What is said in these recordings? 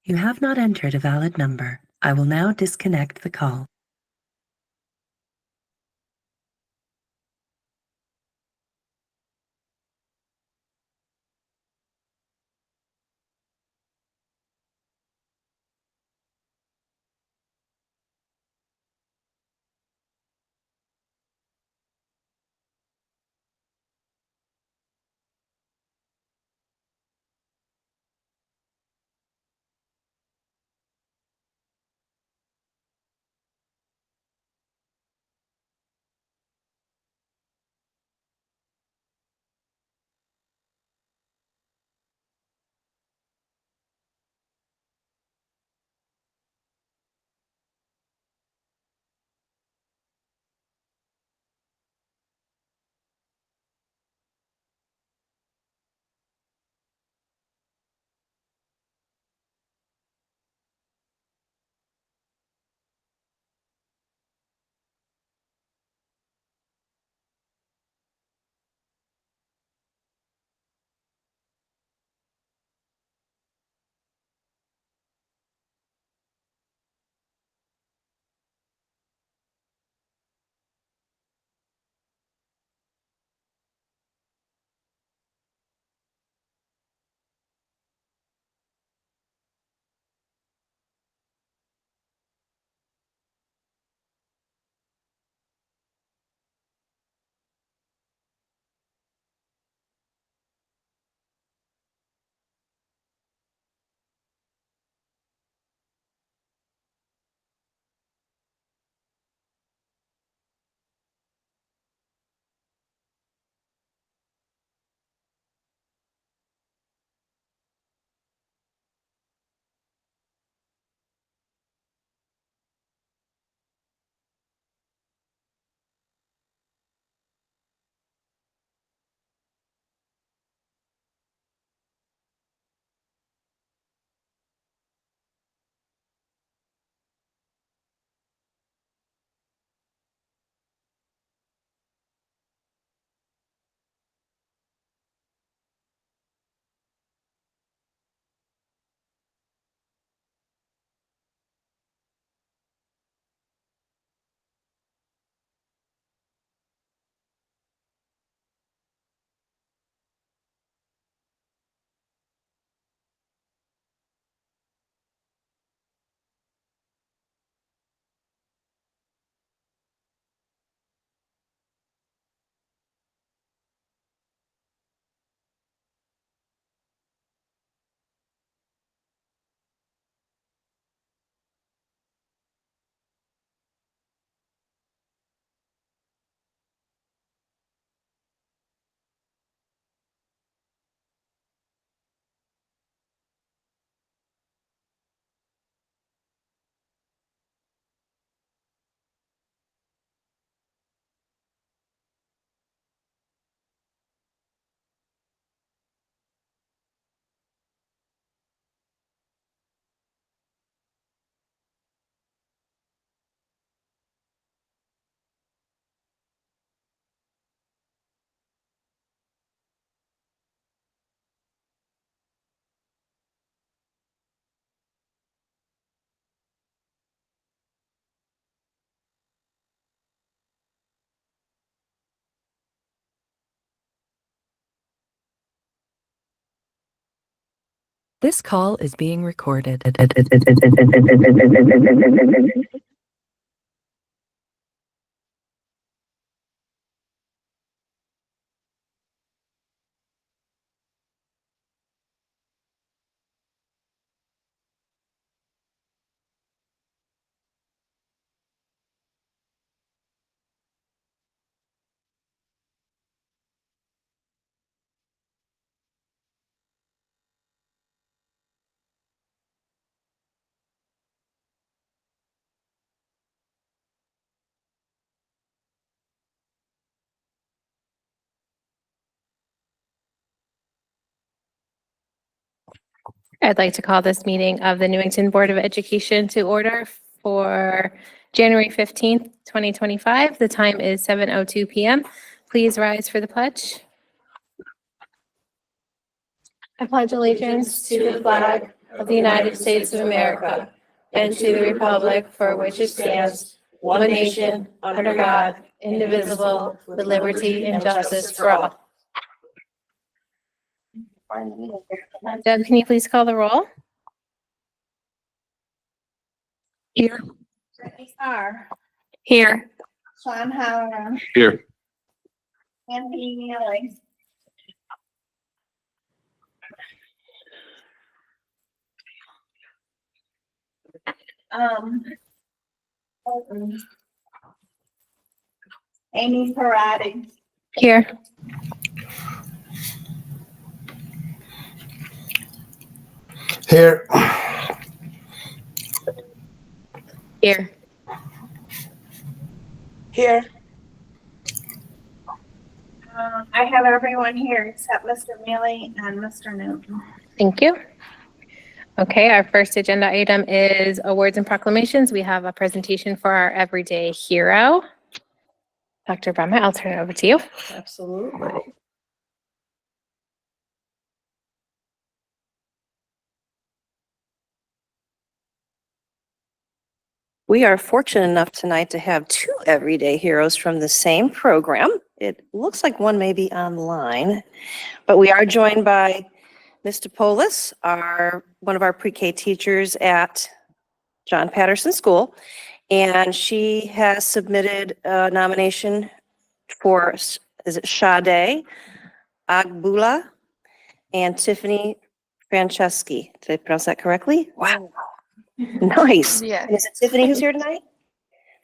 You have not entered a valid number. I will now disconnect the call. This call is being recorded. I'd like to call this meeting of the Newington Board of Education to order for January 15th, 2025. The time is 7:02 p.m. Please rise for the pledge. I pledge allegiance to the flag of the United States of America and to the republic for which it stands, one nation, under God, indivisible, with liberty and justice for all. Deb, can you please call the roll? Here. Brittany Carr, Here. Sean Halloran, Here. Anthony Neely, Amy Parati, Here. Here. Here. Here. I have everyone here except Mr. Mealy and Mr. Newton. Thank you. Okay, our first agenda item is awards and proclamations. We have a presentation for our everyday hero. Dr. Brummer, I'll turn it over to you. Absolutely. We are fortunate enough tonight to have two everyday heroes from the same program. It looks like one may be online, but we are joined by Mr. Polis, one of our pre-K teachers at John Patterson School, and she has submitted a nomination for, is it Sade Agbula and Tiffany Franceschi. Did I pronounce that correctly? Wow. Nice. Yeah. And is it Tiffany who's here tonight?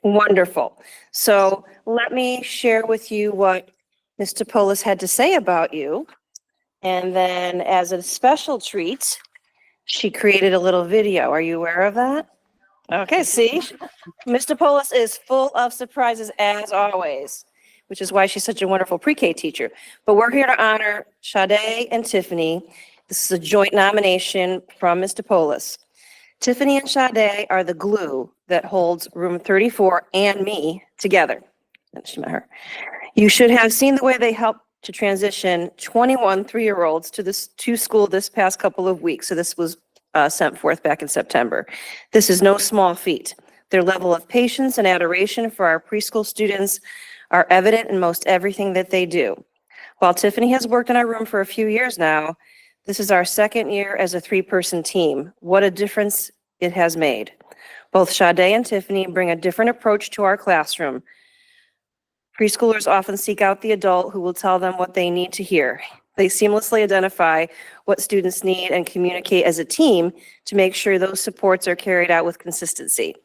Wonderful. So let me share with you what Mr. Polis had to say about you. And then as a special treat, she created a little video. Are you aware of that? Okay, see? Mr. Polis is full of surprises as always, which is why she's such a wonderful pre-K teacher. But we're here to honor Sade and Tiffany. This is a joint nomination from Mr. Polis. Tiffany and Sade are the glue that holds room 34 and me together. She met her. You should have seen the way they helped to transition 21 3-year-olds to school this past couple of weeks. So this was sent forth back in September. This is no small feat. Their level of patience and adoration for our preschool students are evident in most everything that they do. While Tiffany has worked in our room for a few years now, this is our second year as a 3-person team. What a difference it has made. Both Sade and Tiffany bring a different approach to our classroom. Preschoolers often seek out the adult who will tell them what they need to hear. They seamlessly identify what students need and communicate as a team to make sure those supports are carried out with consistency.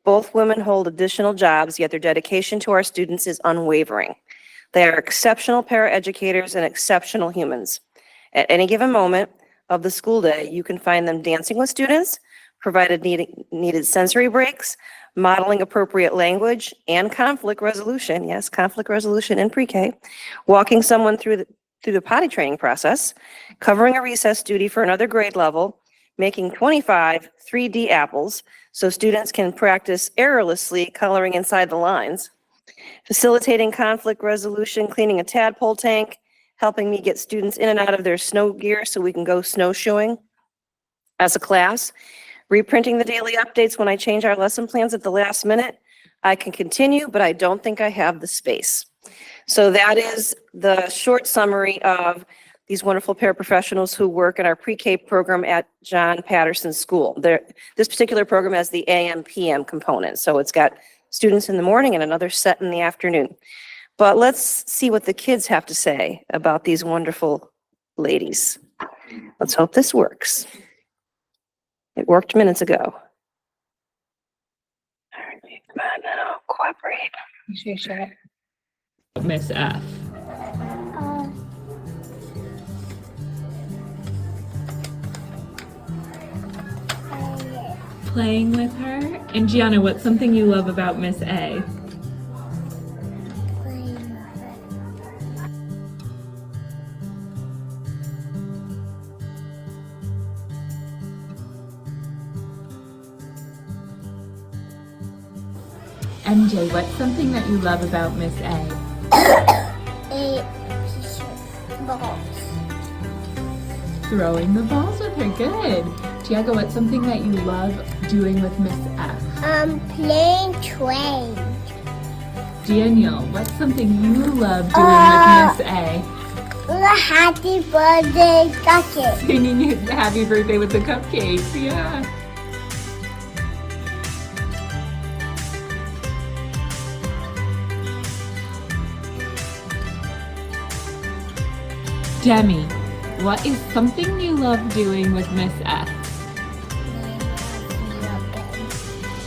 Both women hold additional jobs, yet their dedication to our students is unwavering. They are exceptional paraeducators and exceptional humans. At any given moment of the school day, you can find them dancing with students, provided needed sensory breaks, modeling appropriate language and conflict resolution. Yes, conflict resolution in pre-K, walking someone through the potty training process, covering a recess duty for another grade level, making 25 3D apples so students can practice errorlessly coloring inside the lines, facilitating conflict resolution, cleaning a tadpole tank, helping me get students in and out of their snow gear so we can go snowshoeing as a class, reprinting the daily updates when I change our lesson plans at the last minute. I can continue, but I don't think I have the space. So that is the short summary of these wonderful paraprofessionals who work in our pre-K program at John Patterson School. This particular program has the AM/PM component, so it's got students in the morning and another set in the afternoon. But let's see what the kids have to say about these wonderful ladies. Let's hope this works. It worked minutes ago. All right, come on now, cooperate. Make sure you share it. Miss F. Playing with her. And Gianna, what's something you love about Miss A? MJ, what's something that you love about Miss A? Balls. Throwing the balls with her, good. Diego, what's something that you love doing with Miss F? Playing train. Daniel, what's something you love doing with Miss A? Happy birthday cupcake. Singing happy birthday with the cupcakes, yeah. Demi, what is something you love doing with Miss F?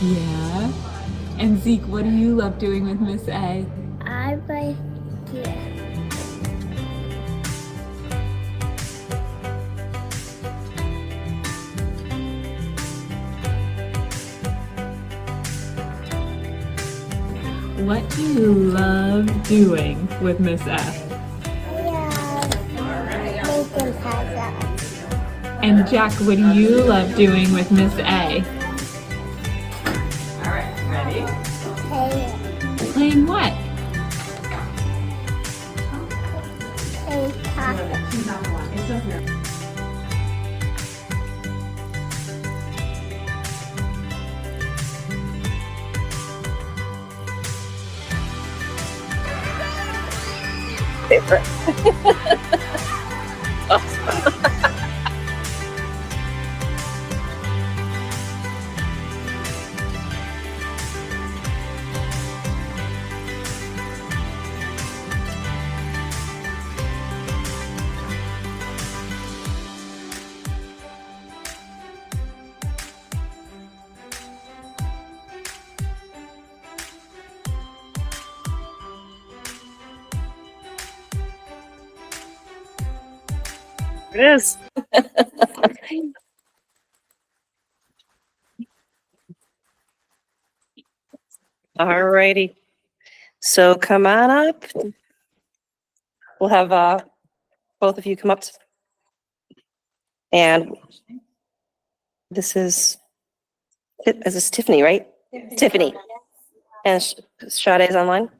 Yeah. And Zeke, what do you love doing with Miss A? I like it. What do you love doing with Miss F? Making puzzles. And Jack, what do you love doing with Miss A? Playing what? Playing puzzles. It is. All righty. So come on up. We'll have both of you come up. And this is Tiffany, right? Tiffany. And Sade's online.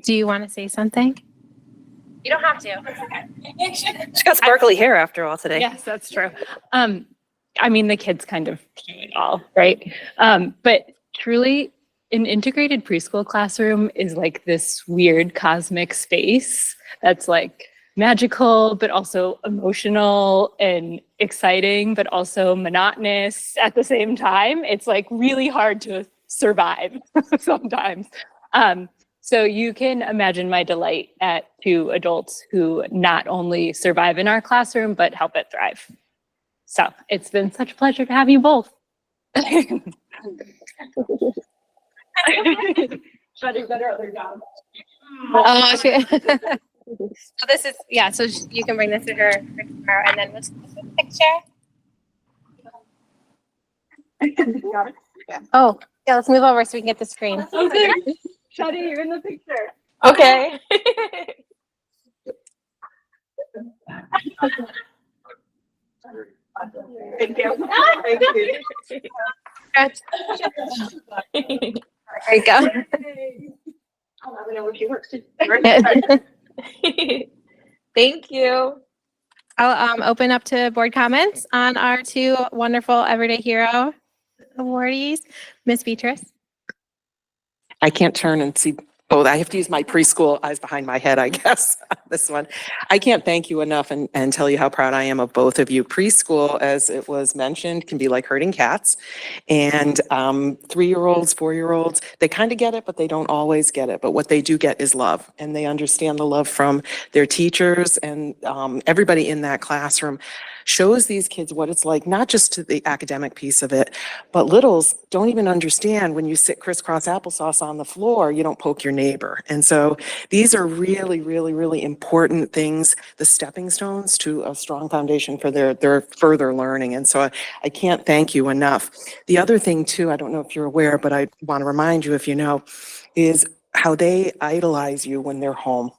Do you want to say something? You don't have to. She's got sparkly hair after all today. Yes, that's true. I mean, the kids kind of do it all, right? But truly, an integrated preschool classroom is like this weird cosmic space that's like magical, but also emotional and exciting, but also monotonous at the same time. It's like really hard to survive sometimes. So you can imagine my delight at two adults who not only survive in our classroom, but help it thrive. So it's been such a pleasure to have you both. Shutting better other job. Oh, okay. So this is, yeah, so you can bring this to her for tomorrow and then we'll take a picture. Oh, yeah, let's move over so we can get the screen. Okay. Shadi, you're in the picture. Okay. Thank you. There you go. I'll let me know if she works. Thank you. I'll open up to board comments on our two wonderful Everyday Hero awardees. Miss Beatrice. I can't turn and see both. I have to use my preschool eyes behind my head, I guess, on this one. I can't thank you enough and tell you how proud I am of both of you. Preschool, as it was mentioned, can be like herding cats. And 3-year-olds, 4-year-olds, they kind of get it, but they don't always get it. But what they do get is love. And they understand the love from their teachers, and everybody in that classroom shows these kids what it's like, not just to the academic piece of it, but littles don't even understand when you sit crisscross applesauce on the floor, you don't poke your neighbor. And so these are really, really, really important things, the stepping stones to a strong foundation for their further learning. And so I can't thank you enough. The other thing too, I don't know if you're aware, but I want to remind you, if you know, is how they idolize you when they're home.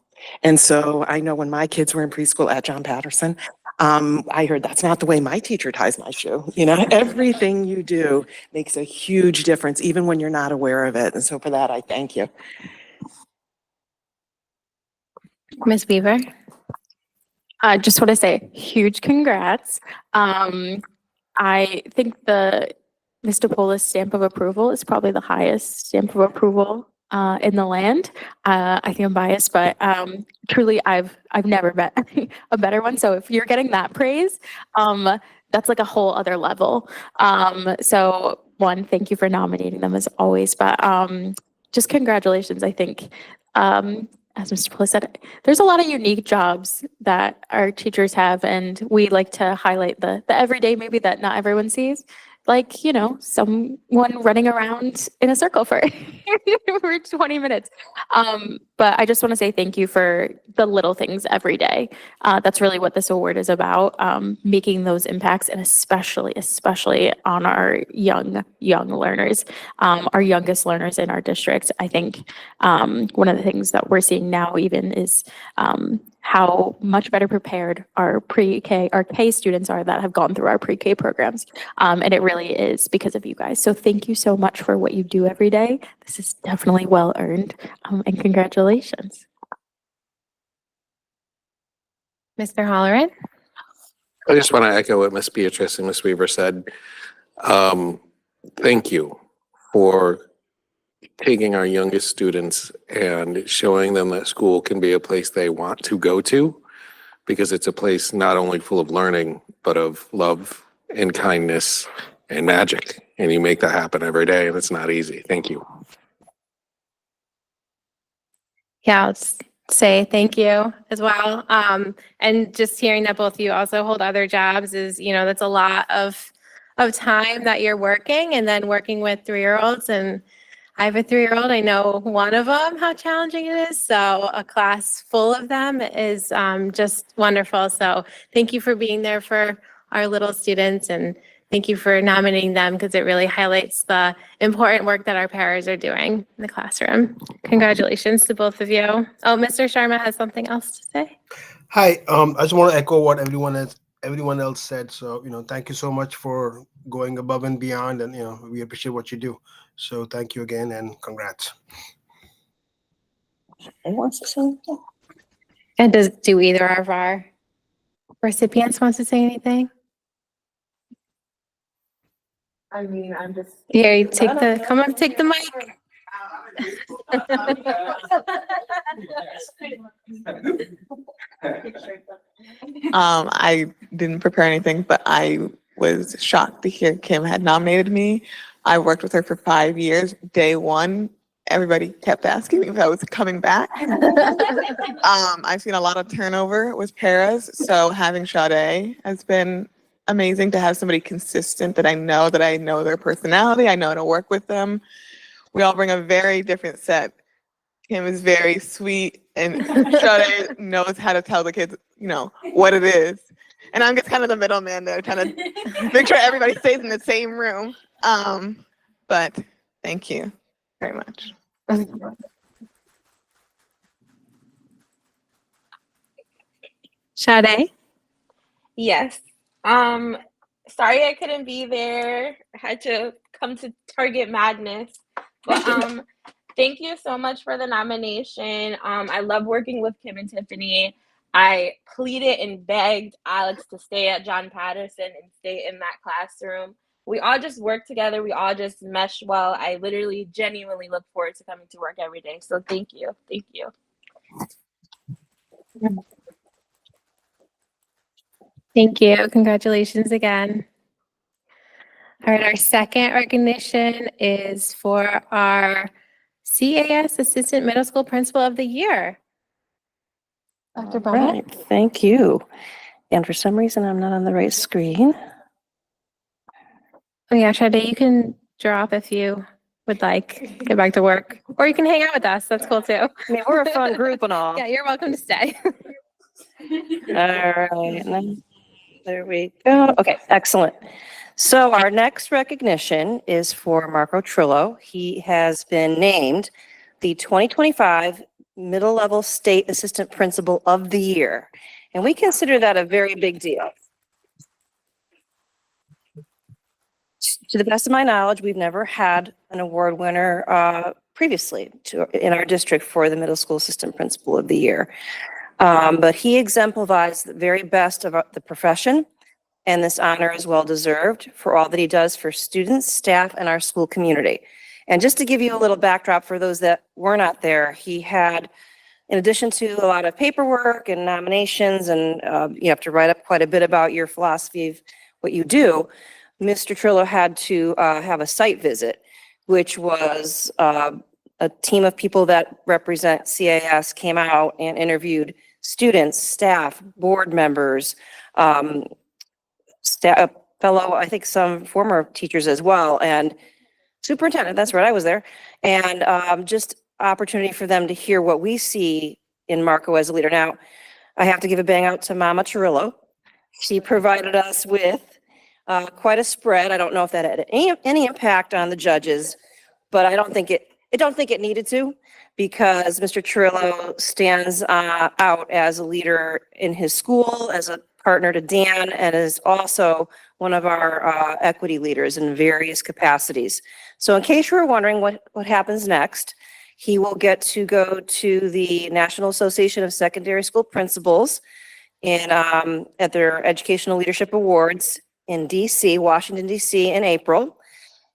And so I know when my kids were in preschool at John Patterson, I heard that's not the way my teacher ties my shoe. You know, everything you do makes a huge difference, even when you're not aware of it. And so for that, I thank you. Miss Beaver. I just want to say huge congrats. I think the Mr. Polis stamp of approval is probably the highest stamp of approval in the land. I think I'm biased, but truly, I've never met a better one. So if you're getting that praise, that's like a whole other level. So one, thank you for nominating them as always, but just congratulations. I think, as Mr. Polis said, there's a lot of unique jobs that our teachers have, and we like to highlight the everyday maybe that not everyone sees. Like, you know, someone running around in a circle for, for 20 minutes. But I just want to say thank you for the little things every day. That's really what this award is about, making those impacts, and especially on our young learners, our youngest learners in our district. I think one of the things that we're seeing now even is how much better prepared our pre-K, our K students are that have gone through our pre-K programs. And it really is because of you guys. So thank you so much for what you do every day. This is definitely well earned, and congratulations. Mr. Holleran? I just want to echo what Miss Beatrice and Miss Weaver said. Thank you for taking our youngest students and showing them that school can be a place they want to go to, because it's a place not only full of learning, but of love and kindness and magic. And you make that happen every day, and it's not easy. Thank you. Yeah, I'll just say thank you as well. And just hearing that both of you also hold other jobs is, you know, that's a lot of time that you're working, and then working with 3-year-olds. And I have a 3-year-old. I know one of them, how challenging it is. So a class full of them is just wonderful. So thank you for being there for our little students, and thank you for nominating them, because it really highlights the important work that our paras are doing in the classroom. Congratulations to both of you. Oh, Mr. Sharma has something else to say. Hi, I just want to echo what everyone else said. So, thank you so much for going above and beyond, and, we appreciate what you do. So thank you again, and congrats. Anyone wants to say anything? And do either of our recipients wants to say anything? I mean, I'm just. Yeah, you come on, take the mic. I didn't prepare anything, but I was shocked to hear Kim had nominated me. I worked with her for 5 years. Day one, everybody kept asking me if I was coming back. I've seen a lot of turnover with paras, so having Sade has been amazing to have somebody consistent that I know their personality, I know how to work with them. We all bring a very different set. Kim is very sweet, and Sade knows how to tell the kids, what it is. And I'm just kind of the middleman there, trying to make sure everybody stays in the same room. But thank you very much. Sade? Yes. Sorry I couldn't be there. I had to come to Target Madness. But thank you so much for the nomination. I love working with Kim and Tiffany. I pleaded and begged Alex to stay at John Patterson and stay in that classroom. We all just work together. We all just mesh well. I literally genuinely look forward to coming to work every day. So thank you. Thank you. Thank you. Congratulations again. All right, our second recognition is for our CAS Assistant Middle School Principal of the Year. Dr. Bennett? Right, thank you. And for some reason, I'm not on the right screen. Oh yeah, Sade, you can drop if you would like, get back to work, or you can hang out with us. That's cool too. I mean, we're a fun group and all. Yeah, you're welcome to stay. All right, and then there we go. Okay, excellent. So our next recognition is for Marco Trillo. He has been named the 2025 Middle Level State Assistant Principal of the Year. And we consider that a very big deal. To the best of my knowledge, we've never had an award winner previously in our district for the Middle School Assistant Principal of the Year. But he exemplifies the very best of the profession, and this honor is well deserved for all that he does for students, staff, and our school community. And just to give you a little backdrop for those that were not there, he had, in addition to a lot of paperwork and nominations, and you have to write up quite a bit about your philosophy of what you do, Mr. Trillo had to have a site visit, which was a team of people that represent CAS came out and interviewed students, staff, board members, fellow, I think some former teachers as well, and superintendent, that's right, I was there. And just opportunity for them to hear what we see in Marco as a leader. Now, I have to give a bang out to Mama Cirillo. She provided us with quite a spread. I don't know if that had any impact on the judges, but I don't think it needed to, because Mr. Cirillo stands out as a leader in his school, as a partner to Dan, and is also one of our equity leaders in various capacities. So in case you were wondering what happens next, he will get to go to the National Association of Secondary School Principals at their Educational Leadership Awards in DC, Washington, DC in April.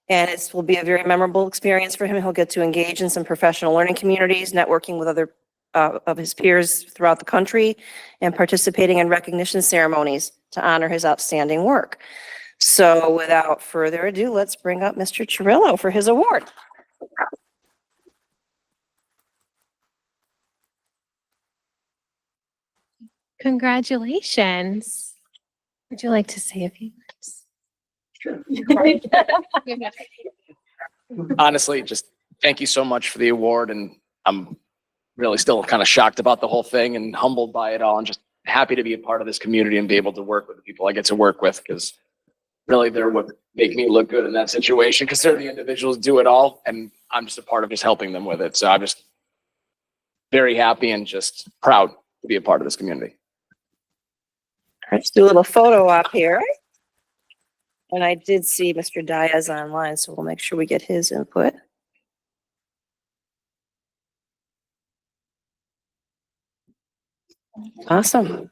And it will be a very memorable experience for him. He'll get to engage in some professional learning communities, networking with other of his peers throughout the country, and participating in recognition ceremonies to honor his outstanding work. So without further ado, let's bring up Mr. Cirillo for his award. Congratulations. Would you like to say a few words? Honestly, just thank you so much for the award, and I'm really still kind of shocked about the whole thing and humbled by it all, and just happy to be a part of this community and be able to work with the people I get to work with, because really they're what make me look good in that situation, because they're the individuals who do it all, and I'm just a part of just helping them with it. So I'm just very happy and just proud to be a part of this community. Let's do a little photo op here. And I did see Mr. Diaz online, so we'll make sure we get his input. Awesome.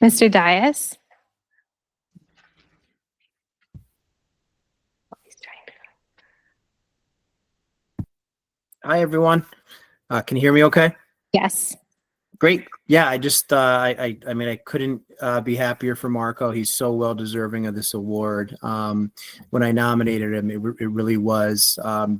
Mr. Dias? Hi, everyone. Can you hear me okay? Yes. Great. Yeah, I just, I mean, I couldn't be happier for Marco. He's so well deserving of this award. When I nominated him, it really was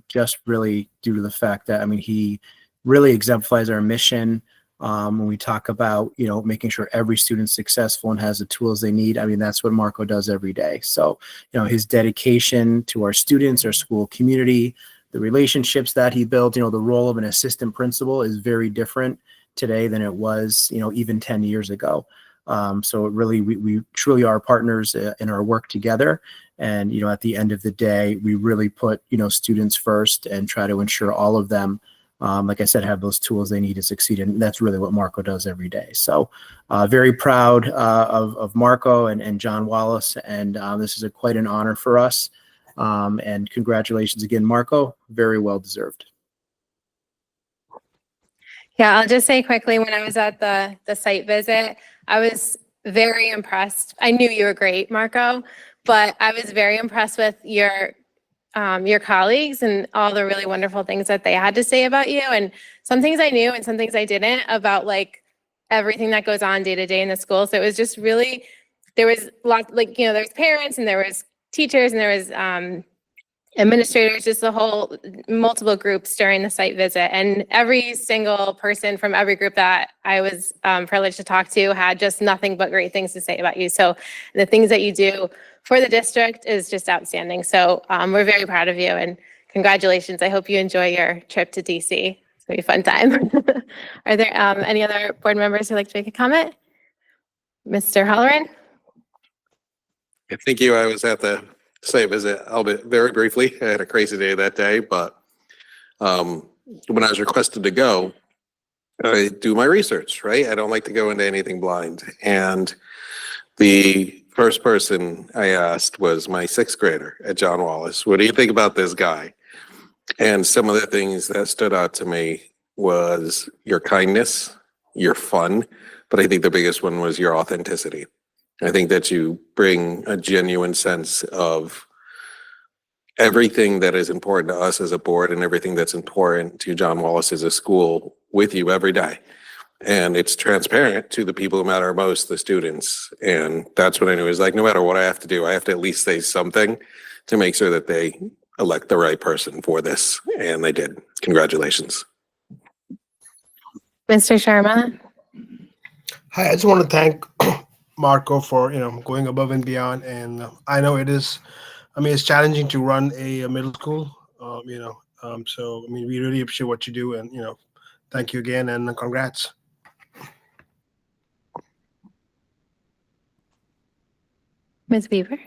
just really due to the fact that, I mean, he really exemplifies our mission. When we talk about, you know, making sure every student's successful and has the tools they need, I mean, that's what Marco does every day. So, you know, his dedication to our students, our school community, the relationships that he built, you know, the role of an assistant principal is very different today than it was, you know, even 10 years ago. So it really, we truly are partners in our work together. And, you know, at the end of the day, we really put, you know, students first and try to ensure all of them, like I said, have those tools they need to succeed. And that's really what Marco does every day. So very proud of Marco and John Wallace. And this is quite an honor for us. And congratulations again, Marco. Very well deserved. Yeah, I'll just say quickly, when I was at the site visit, I was very impressed. I knew you were great, Marco, but I was very impressed with your colleagues and all the really wonderful things that they had to say about you. And some things I knew and some things I didn't about like everything that goes on day to day in the school. So it was just really, there was lots, like, you know, there's parents and there was teachers and there was administrators, just the whole multiple groups during the site visit. And every single person from every group that I was privileged to talk to had just nothing but great things to say about you. So the things that you do for the district is just outstanding. So we're very proud of you and congratulations. I hope you enjoy your trip to DC. It's gonna be a fun time. Are there any other board members who'd like to make a comment? Mr. Halloran? Thank you. I was at the site visit, albeit very briefly. I had a crazy day that day, but when I was requested to go, I do my research, right? I don't like to go into anything blind. And the first person I asked was my sixth grader at John Wallace. What do you think about this guy? And some of the things that stood out to me was your kindness, you're fun, but I think the biggest one was your authenticity. I think that you bring a genuine sense of everything that is important to us as a board and everything that's important to John Wallace as a school with you every day. And it's transparent to the people who matter most, the students. And that's what I knew, is like, no matter what I have to do, I have to at least say something to make sure that they elect the right person for this. And they did. Congratulations. Mr. Sharma? Hi, I just want to thank Marco for, going above and beyond. And I know it's challenging to run a middle school, so, we really appreciate what you do, and, thank you again, and congrats. Ms. Beaver?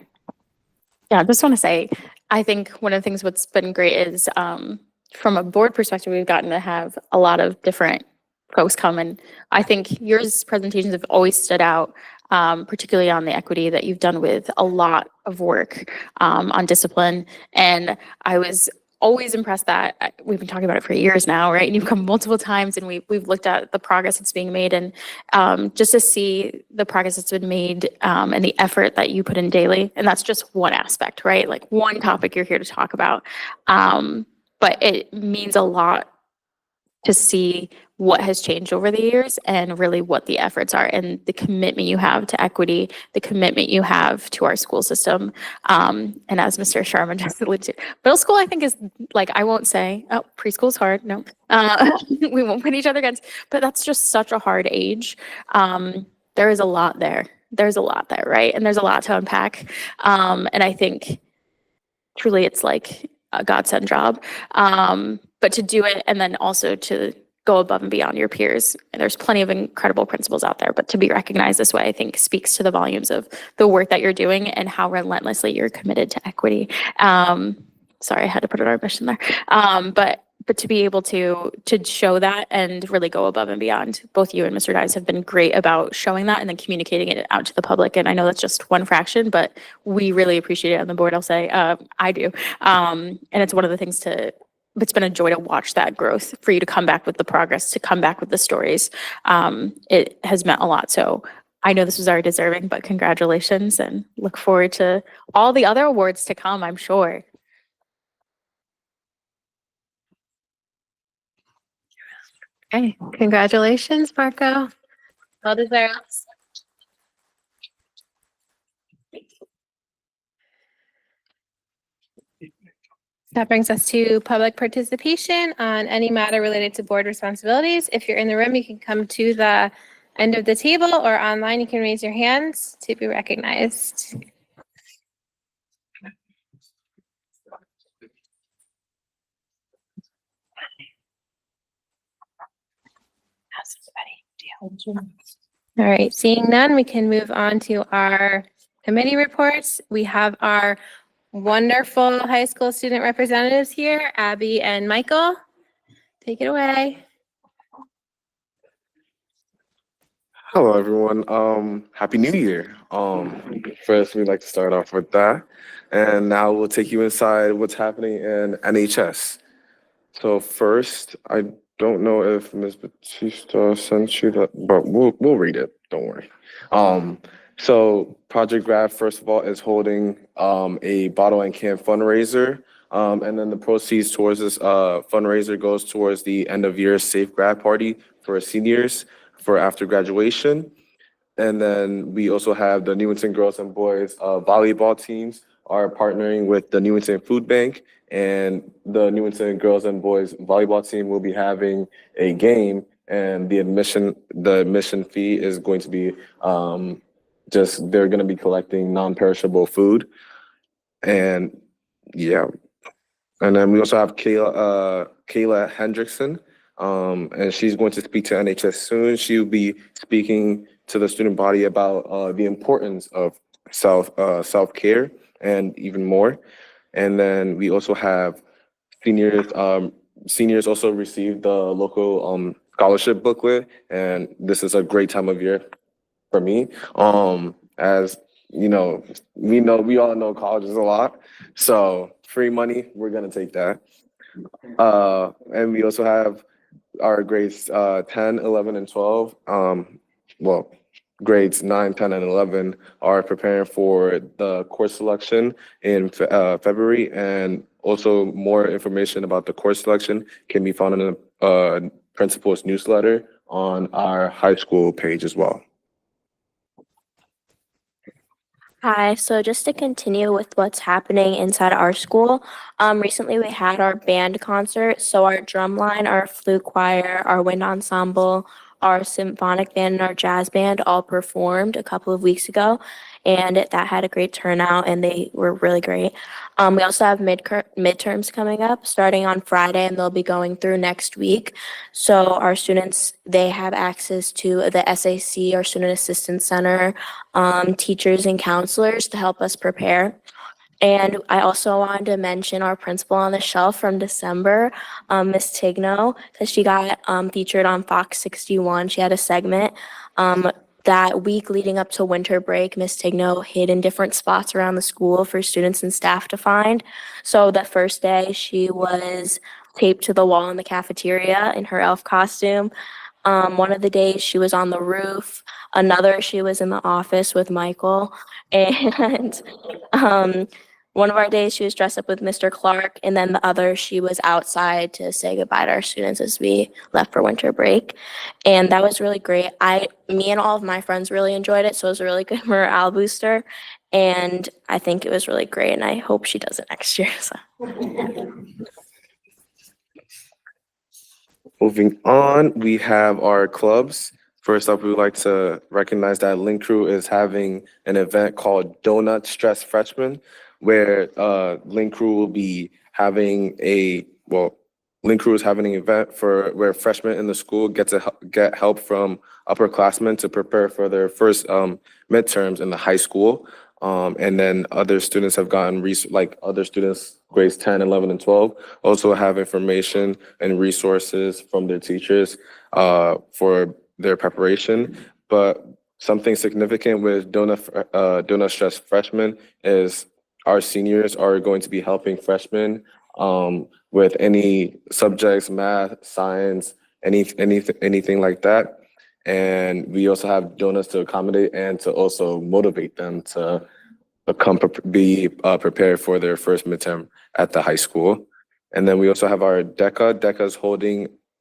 Yeah, I just want to say, I think one of the things what's been great is from a board perspective, we've gotten to have a lot of different folks come, and I think yours presentations have always stood out, particularly on the equity that you've done with a lot of work on discipline. And I was always impressed that we've been talking about it for years now, right? And you've come multiple times, and we've looked at the progress that's being made, and just to see the progress that's been made and the effort that you put in daily. And that's just one aspect, right? Like one topic you're here to talk about. But it means a lot to see what has changed over the years and really what the efforts are and the commitment you have to equity, the commitment you have to our school system. And as Mr. Sharma just alluded to, middle school, I think, is like, I won't say, oh, preschool's hard. No, we won't put each other against, but that's just such a hard age. There is a lot there. There's a lot there, right? And there's a lot to unpack. And I think truly it's like a godsend job. But to do it and then also to go above and beyond your peers. And there's plenty of incredible principals out there, but to be recognized this way, I think speaks to the volumes of the work that you're doing and how relentlessly you're committed to equity. Sorry, I had to put an omission there. But to be able to show that and really go above and beyond, both you and Mr. Dice have been great about showing that and then communicating it out to the public. And I know that's just one fraction, but we really appreciate it on the board. I'll say I do. And it's one of the things it's been a joy to watch that growth, for you to come back with the progress, to come back with the stories. It has meant a lot. So I know this was already deserving, but congratulations, and look forward to all the other awards to come, I'm sure. Okay, congratulations, Marco. Well deserved. That brings us to public participation on any matter related to board responsibilities. If you're in the room, you can come to the end of the table, or online, you can raise your hands to be recognized. All right, seeing none, we can move on to our committee reports. We have our wonderful high school student representatives here, Abby and Michael. Take it away. Hello, everyone. Happy New Year. First, we'd like to start off with that. And now we'll take you inside what's happening in NHS. So first, I don't know if Ms. Batista sent you that, but we'll read it. Don't worry. So Project Grab, first of all, is holding a bottle and can fundraiser. And then the proceeds towards this fundraiser goes towards the end of year safe grad party for seniors for after graduation. And then we also have the Newington girls and boys volleyball teams are partnering with the Newington Food Bank, and the Newington girls and boys volleyball team will be having a game, and the admission fee is going to be they're going to be collecting non-perishable food. And yeah. And then we also have Kayla Hendrickson, and she's going to speak to NHS soon. She'll be speaking to the student body about the importance of self-care and even more. And then we also have seniors. Seniors also received the local scholarship booklet, and this is a great time of year for me. As you know, we all know college is a lot, so free money, we're gonna take that. And we also have our grades 10, 11, and 12. Well, grades 9, 10, and 11 are preparing for the course selection in February, and also more information about the course selection can be found in the principal's newsletter on our high school page as well. Hi, so just to continue with what's happening inside our school, recently we had our band concert. So our drumline, our flute choir, our wind ensemble, our symphonic band, and our jazz band all performed a couple of weeks ago, and that had a great turnout, and they were really great. We also have midterms coming up starting on Friday, and they'll be going through next week. So our students, they have access to the SAC, our Student Assistance Center, teachers and counselors to help us prepare. And I also wanted to mention our principal on the shelf from December, Miss Tigno, because she got featured on Fox 61. She had a segment. That week leading up to winter break, Miss Tigno hid in different spots around the school for students and staff to find. So the first day, she was taped to the wall in the cafeteria in her elf costume. One of the days she was on the roof. Another, she was in the office with Michael. And one of our days she was dressed up with Mr. Clark. And then the other, she was outside to say goodbye to our students as we left for winter break. And that was really great. Me and all of my friends really enjoyed it. So it was a really good morale booster. And I think it was really great. And I hope she does it next year. So. Moving on, we have our clubs. First up, we would like to recognize that Link Crew is having an event called Donut Stress Freshman, where Link Crew will be having Link Crew is having an event where freshmen in the school get help from upperclassmen to prepare for their first midterms in the high school. And then other students have gotten other students, grades 10, 11, and 12, also have information and resources from their teachers for their preparation. But something significant with Donut Stress Freshmen is our seniors are going to be helping freshmen with any subjects, math, science, anything like that. And we also have donuts to accommodate and to also motivate them to be prepared for their first midterm at the high school. And then we also have our DECA.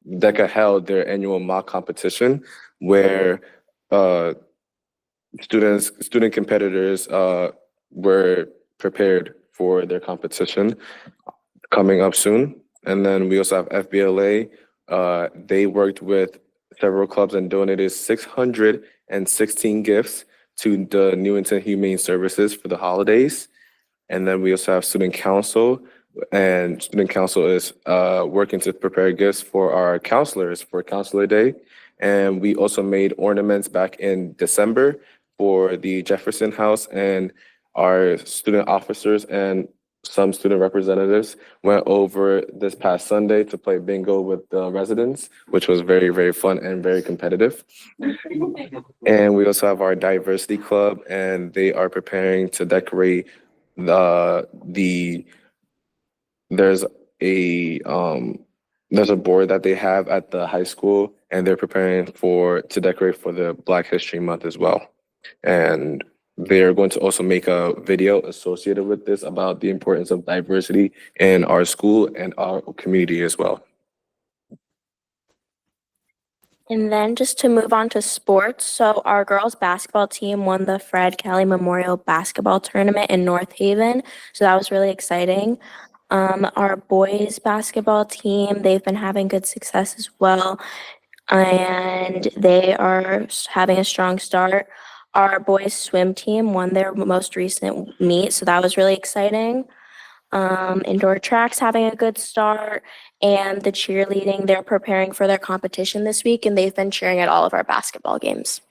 DECA held their annual mock competition where student competitors were prepared for their competition coming up soon. And then we also have FBLA. They worked with several clubs and donated 616 gifts to the Newington Humane Services for the holidays. And then we also have Student Council, and Student Council is working to prepare gifts for our counselors for Counselor Day. And we also made ornaments back in December for the Jefferson House, and our student officers and some student representatives went over this past Sunday to play bingo with the residents, which was very, very fun and very competitive. And we also have our diversity club, and they are preparing to decorate there's a board that they have at the high school, and they're preparing to decorate for the Black History Month as well. And they're going to also make a video associated with this about the importance of diversity in our school and our community as well. And then just to move on to sports, so our girls basketball team won the Fred Kelly Memorial Basketball Tournament in North Haven. So that was really exciting. Our boys basketball team, they've been having good success as well. And they are having a strong start. Our boys swim team won their most recent meet, so that was really exciting. Indoor track's having a good start, and the cheerleading, they're preparing for their competition this week, and they've been cheering at all of our basketball games.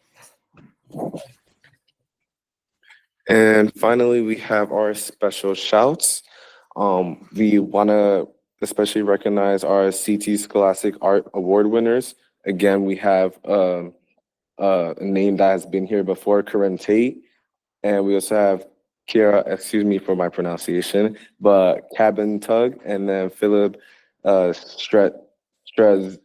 And finally, we have our special shouts. We want to especially recognize our CT Scholastic Art Award winners. Again, we have a name that has been here before, Corinne Tate. And we also have Kira, excuse me for my pronunciation, but Cabin Tug, and then Philip Strez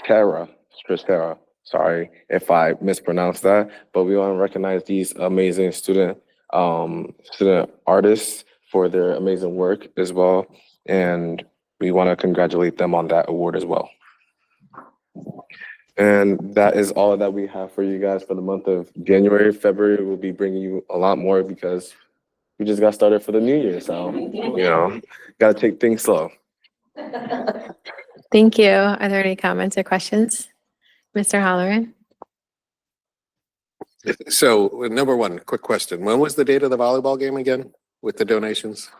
Tristera. Sorry if I mispronounced that, but we want to recognize these amazing student artists for their amazing work as well, and we want to congratulate them on that award as well. And that is all that we have for you guys for the month of January. February, we'll be bringing you a lot more because we just got started for the new year. So, got to take things slow. Thank you. Are there any comments or questions? Mr. Halloran? So number one, quick question. When was the date of the volleyball game again with the donations?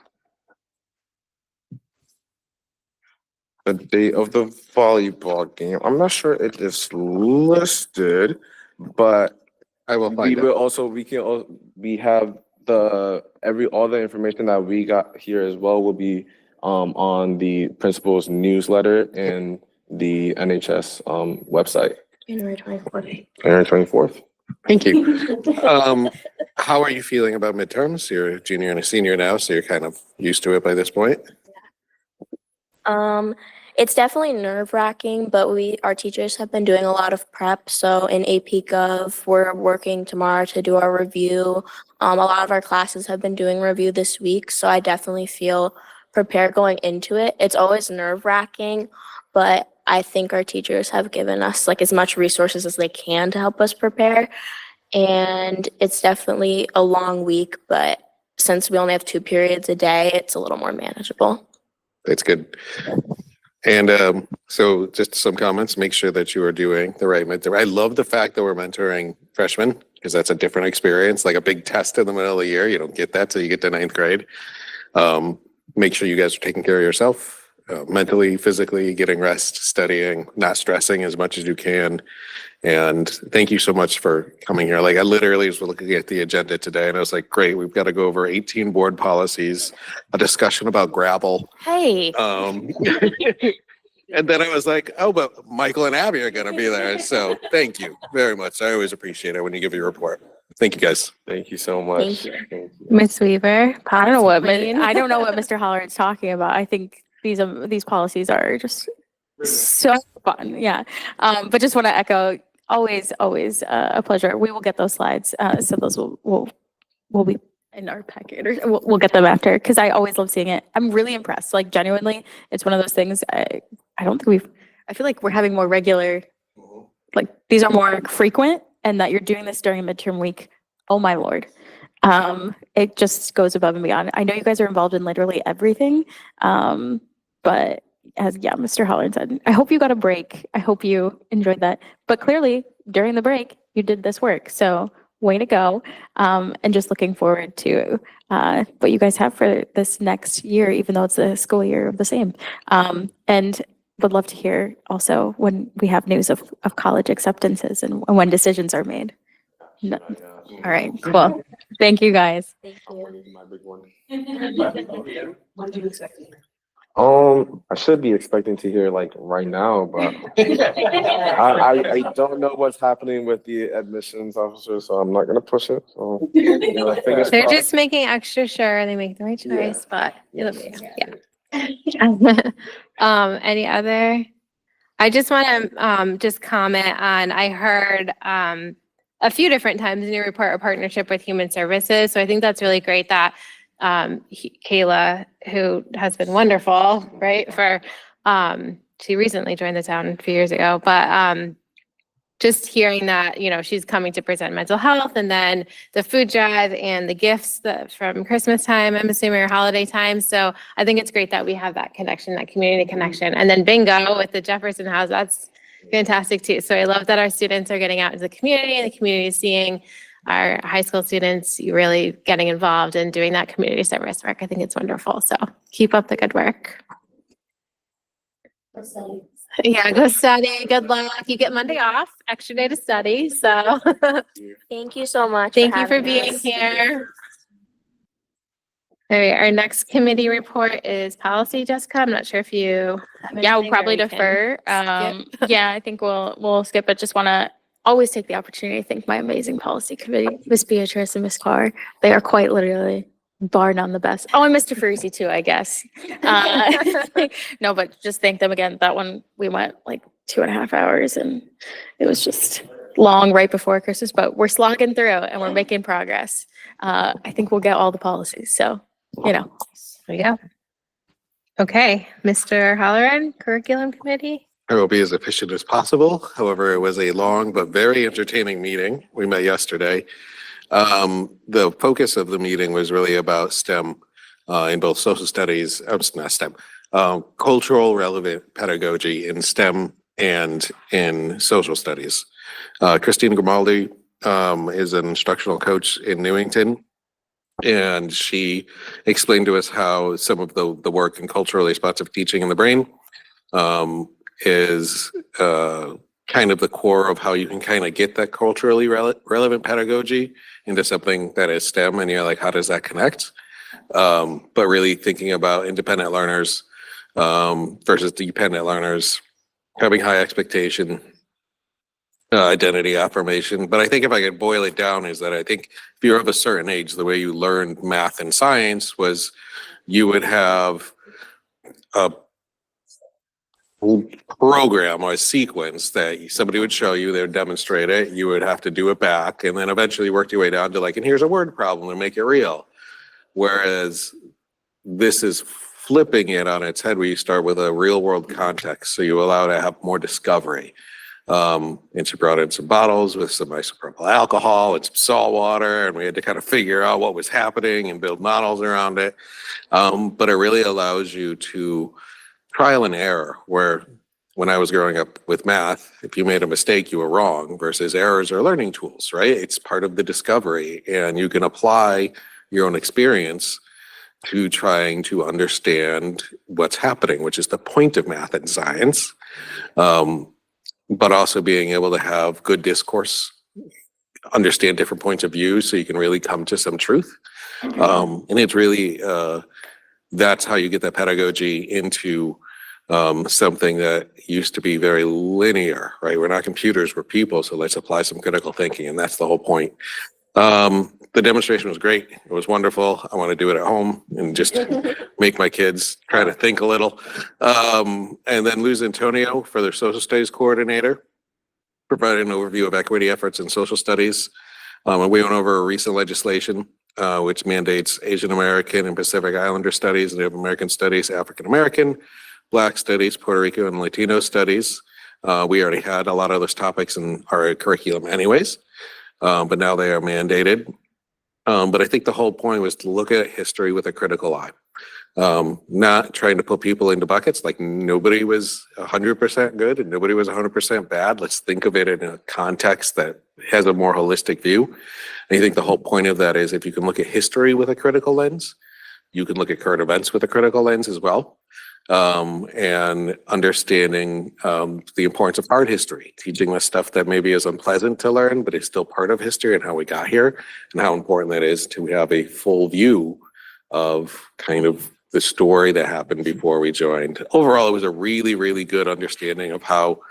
The date of the volleyball game. I'm not sure it is listed, but I will find it. We have all the information that we got here as well will be on the principal's newsletter and the NHS website. January 24th. January 24th. Thank you. How are you feeling about midterms? You're a junior and a senior now, so you're kind of used to it by this point. It's definitely nerve-wracking, but our teachers have been doing a lot of prep. So in AP Gov, we're working tomorrow to do our review. A lot of our classes have been doing review this week, so I definitely feel prepared going into it. It's always nerve-wracking, but I think our teachers have given us like as much resources as they can to help us prepare. And it's definitely a long week, but since we only have 2 periods a day, it's a little more manageable. That's good. And so just some comments, make sure that you are doing the right mentor. I love the fact that we're mentoring freshmen because that's a different experience, like a big test in the middle of the year. You don't get that till you get to 9th grade. Make sure you guys are taking care of yourself, mentally, physically, getting rest, studying, not stressing as much as you can. And thank you so much for coming here. Like I literally was looking at the agenda today and I was like, great, we've got to go over 18 board policies, a discussion about gravel. Hey. And then I was like, oh, but Michael and Abby are going to be there. So thank you very much. I always appreciate it when you give your report. Thank you guys. Thank you so much. Thank you. Ms. Weaver? I don't know what Mr. Holleran's talking about. I think these policies are just so fun. Yeah. But just want to echo, always a pleasure. We will get those slides. So those will be in our packet, or we'll get them after, because I always love seeing it. I'm really impressed. Like genuinely, it's one of those things. I don't think I feel like we're having more regular, like these are more frequent, and that you're doing this during a midterm week. Oh my Lord. It just goes above and beyond. I know you guys are involved in literally everything. But as Mr. Holland said, I hope you got a break. I hope you enjoyed that. But clearly during the break, you did this work. So way to go. And just looking forward to what you guys have for this next year, even though it's a school year of the same. And would love to hear also when we have news of college acceptances and when decisions are made. No. All right, cool. Thank you guys. Thank you. I should be expecting to hear like right now, but I don't know what's happening with the admissions officer, so I'm not gonna push it. So They're just making extra sure they make the right choice, but it'll be any other? I just want to just comment on, I heard a few different times in your report a partnership with Human Services. So I think that's really great that Kayla, who has been wonderful, right? She recently joined the town a few years ago, but just hearing that, she's coming to present mental health, and then the food drive and the gifts from Christmas time, I'm assuming, or holiday time. So I think it's great that we have that connection, that community connection. And then bingo with the Jefferson House, that's fantastic too. So I love that our students are getting out into the community, and the community is seeing our high school students really getting involved and doing that community service work. I think it's wonderful. So keep up the good work. Yeah, go study. Good luck. You get Monday off, extra day to study. So Thank you so much. Thank you for being here. All right, our next committee report is policy, Jessica. I'm not sure if you have Yeah, we'll anything, probably or we can defer. skip. Yeah, I think we'll skip, but just want to always take the opportunity to thank my amazing policy committee, Miss Beatrice and Miss Carr. They are quite literally bar none the best. Oh, and Mr. Ferrucci too, I guess. No, but just thank them again. That one, we went like 2.5 hours, and it was just long right before Christmas, but we're slogging through and we're making progress. I think we'll get all the policies. So, There we go. Okay, Mr. Halloran, Curriculum Committee. I will be as efficient as possible. However, it was a long but very entertaining meeting. We met yesterday. The focus of the meeting was really about STEM in both social studies, not STEM, cultural relevant pedagogy in STEM and in social studies. Christine Grimaldi is an instructional coach in Newington. And she explained to us how some of the work in culturally responsive teaching in the brain is kind of the core of how you can kind of get that culturally relevant pedagogy into something that is STEM. And you're like, how does that connect? But really thinking about independent learners versus dependent learners, having high expectation, identity affirmation. But I think if I could boil it down is that I think if you're of a certain age, the way you learned math and science was you would have a program or a sequence that somebody would show you, they would demonstrate it, you would have to do it back, and then eventually work your way down to like, and here's a word problem and make it real. Whereas this is flipping it on its head where you start with a real world context. So you allow to have more discovery. And she brought in some bottles with some isopropyl alcohol and some salt water, and we had to kind of figure out what was happening and build models around it. But it really allows you to trial and error, where when I was growing up with math, if you made a mistake, you were wrong, versus errors are learning tools, right? It's part of the discovery, and you can apply your own experience to trying to understand what's happening, which is the point of math and science. But also being able to have good discourse, understand different points of view so you can really come to some truth. And it's really, that's how you get that pedagogy into something that used to be very linear, right? We're not computers, we're people, so let's apply some critical thinking, and that's the whole point. The demonstration was great. It was wonderful. I want to do it at home and just make my kids try to think a little. And then Luz Antonio, for their social studies coordinator, provided an overview of equity efforts in social studies. And we went over recent legislation which mandates Asian American and Pacific Islander studies, Native American studies, African American, Black studies, Puerto Rico and Latino studies. We already had a lot of those topics in our curriculum anyways, but now they are mandated. But I think the whole point was to look at history with a critical eye. Not trying to put people into buckets, like nobody was 100% good and nobody was 100% bad. Let's think of it in a context that has a more holistic view. And I think the whole point of that is if you can look at history with a critical lens, you can look at current events with a critical lens as well. And understanding the importance of art history, teaching us stuff that maybe is unpleasant to learn, but is still part of history and how we got here, and how important that is to have a full view of kind of the story that happened before we joined. Overall, it was a really, really good understanding of how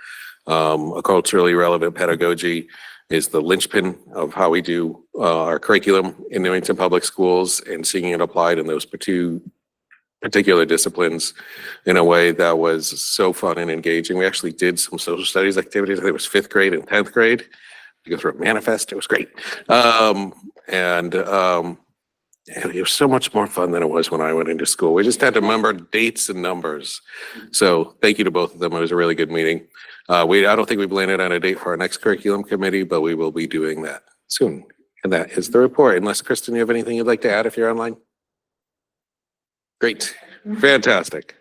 a culturally relevant pedagogy is the linchpin of how we do our curriculum in Newington Public Schools, and seeing it applied in those two particular disciplines in a way that was so fun and engaging. We actually did some social studies activities. I think it was 5th grade and 10th grade. You go through a manifest. It was great. It was so much more fun than it was when I went into school. We just had to remember dates and numbers. So thank you to both of them. It was a really good meeting. I don't think we've landed on a date for our next curriculum committee, but we will be doing that soon. And that is the report. Unless, Kristen, you have anything you'd like to add if you're online? Great. Fantastic.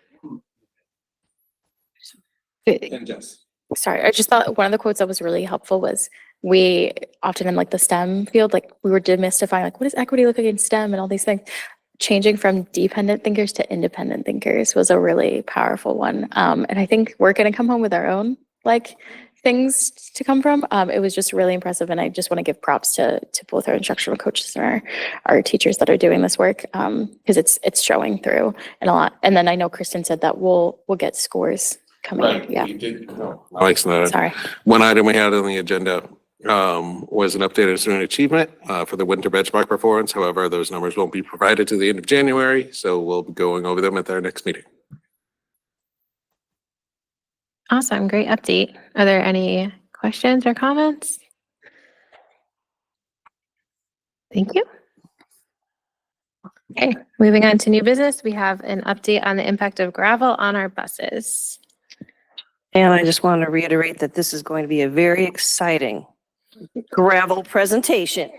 Sorry, I just thought one of the quotes that was really helpful was we often in like the STEM field, like we were demystifying like what does equity look like in STEM and all these things. Changing from dependent thinkers to independent thinkers was a really powerful one. And I think we're going to come home with our own like things to come from. It was just really impressive, and I just want to give props to both our instructional coaches and our teachers that are doing this work, because it's showing through and a lot. And then I know Kristen said that we'll get scores coming. Right. Yeah. Sorry. One item we had on the agenda was an updated student achievement for the winter benchmark performance. However, those numbers won't be provided to the end of January, so we'll be going over them at our next meeting. Awesome, great update. Are there any questions or comments? Thank you. Okay, moving on to new business, we have an update on the impact of gravel on our buses. And I just want to reiterate that this is going to be a very exciting gravel presentation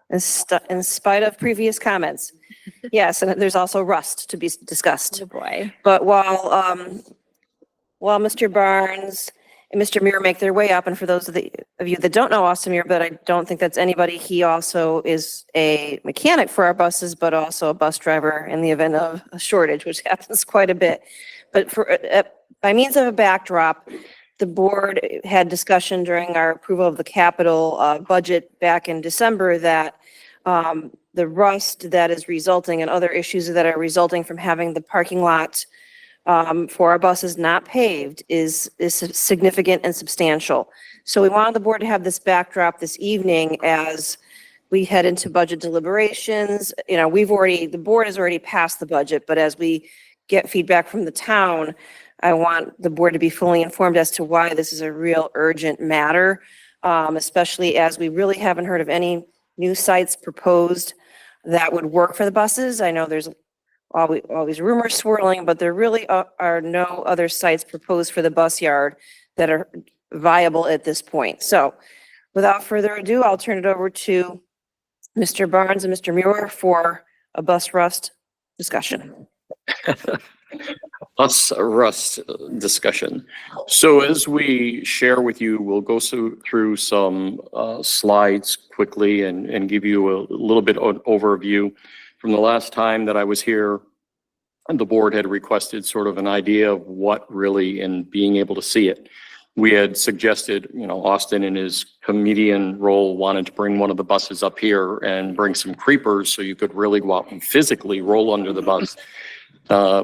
in spite of previous comments. Yes, and there's also rust to be discussed. Oh boy. But while Mr. Barnes and Mr. Muir make their way up, and for those of you that don't know Austin Muir, but I don't think that's anybody, he also is a mechanic for our buses, but also a bus driver in the event of a shortage, which happens quite a bit. But by means of a backdrop, the board had discussion during our approval of the capital budget back in December that the rust that is resulting and other issues that are resulting from having the parking lot for our buses not paved is significant and substantial. So we wanted the board to have this backdrop this evening as we head into budget deliberations. You know, the board has already passed the budget, but as we get feedback from the town, I want the board to be fully informed as to why this is a real urgent matter, especially as we really haven't heard of any new sites proposed that would work for the buses. I know there's always rumors swirling, but there really are no other sites proposed for the bus yard that are viable at this point. So without further ado, I'll turn it over to Mr. Barnes and Mr. Muir for a bus rust discussion. Bus rust discussion. So as we share with you, we'll go through some slides quickly and give you a little bit of overview. From the last time that I was here, and the board had requested sort of an idea of what really, and being able to see it. We had suggested, you know, Austin in his comedian role wanted to bring one of the buses up here and bring some creepers so you could really go out and physically roll under the bus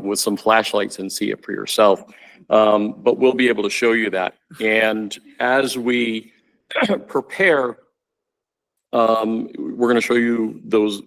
with some flashlights and see it for yourself. But we'll be able to show you that. And as we prepare, we're going to show you those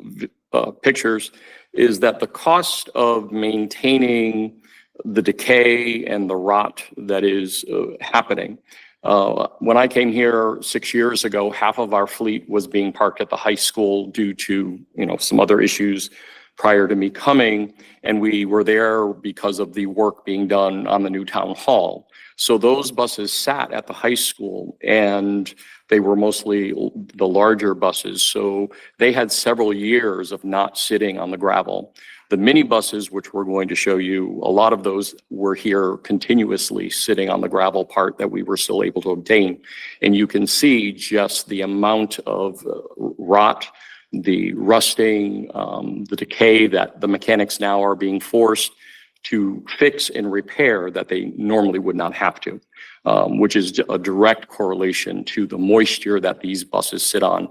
pictures, is that the cost of maintaining the decay and the rot that is happening. When I came here 6 years ago, half of our fleet was being parked at the high school due to, you know, some other issues prior to me coming, and we were there because of the work being done on the new town hall. So those buses sat at the high school, and they were mostly the larger buses. So they had several years of not sitting on the gravel. The mini buses, which we're going to show you, a lot of those were here continuously sitting on the gravel part that we were still able to obtain. And you can see just the amount of rot, the rusting, the decay that the mechanics now are being forced to fix and repair that they normally would not have to, which is a direct correlation to the moisture that these buses sit on,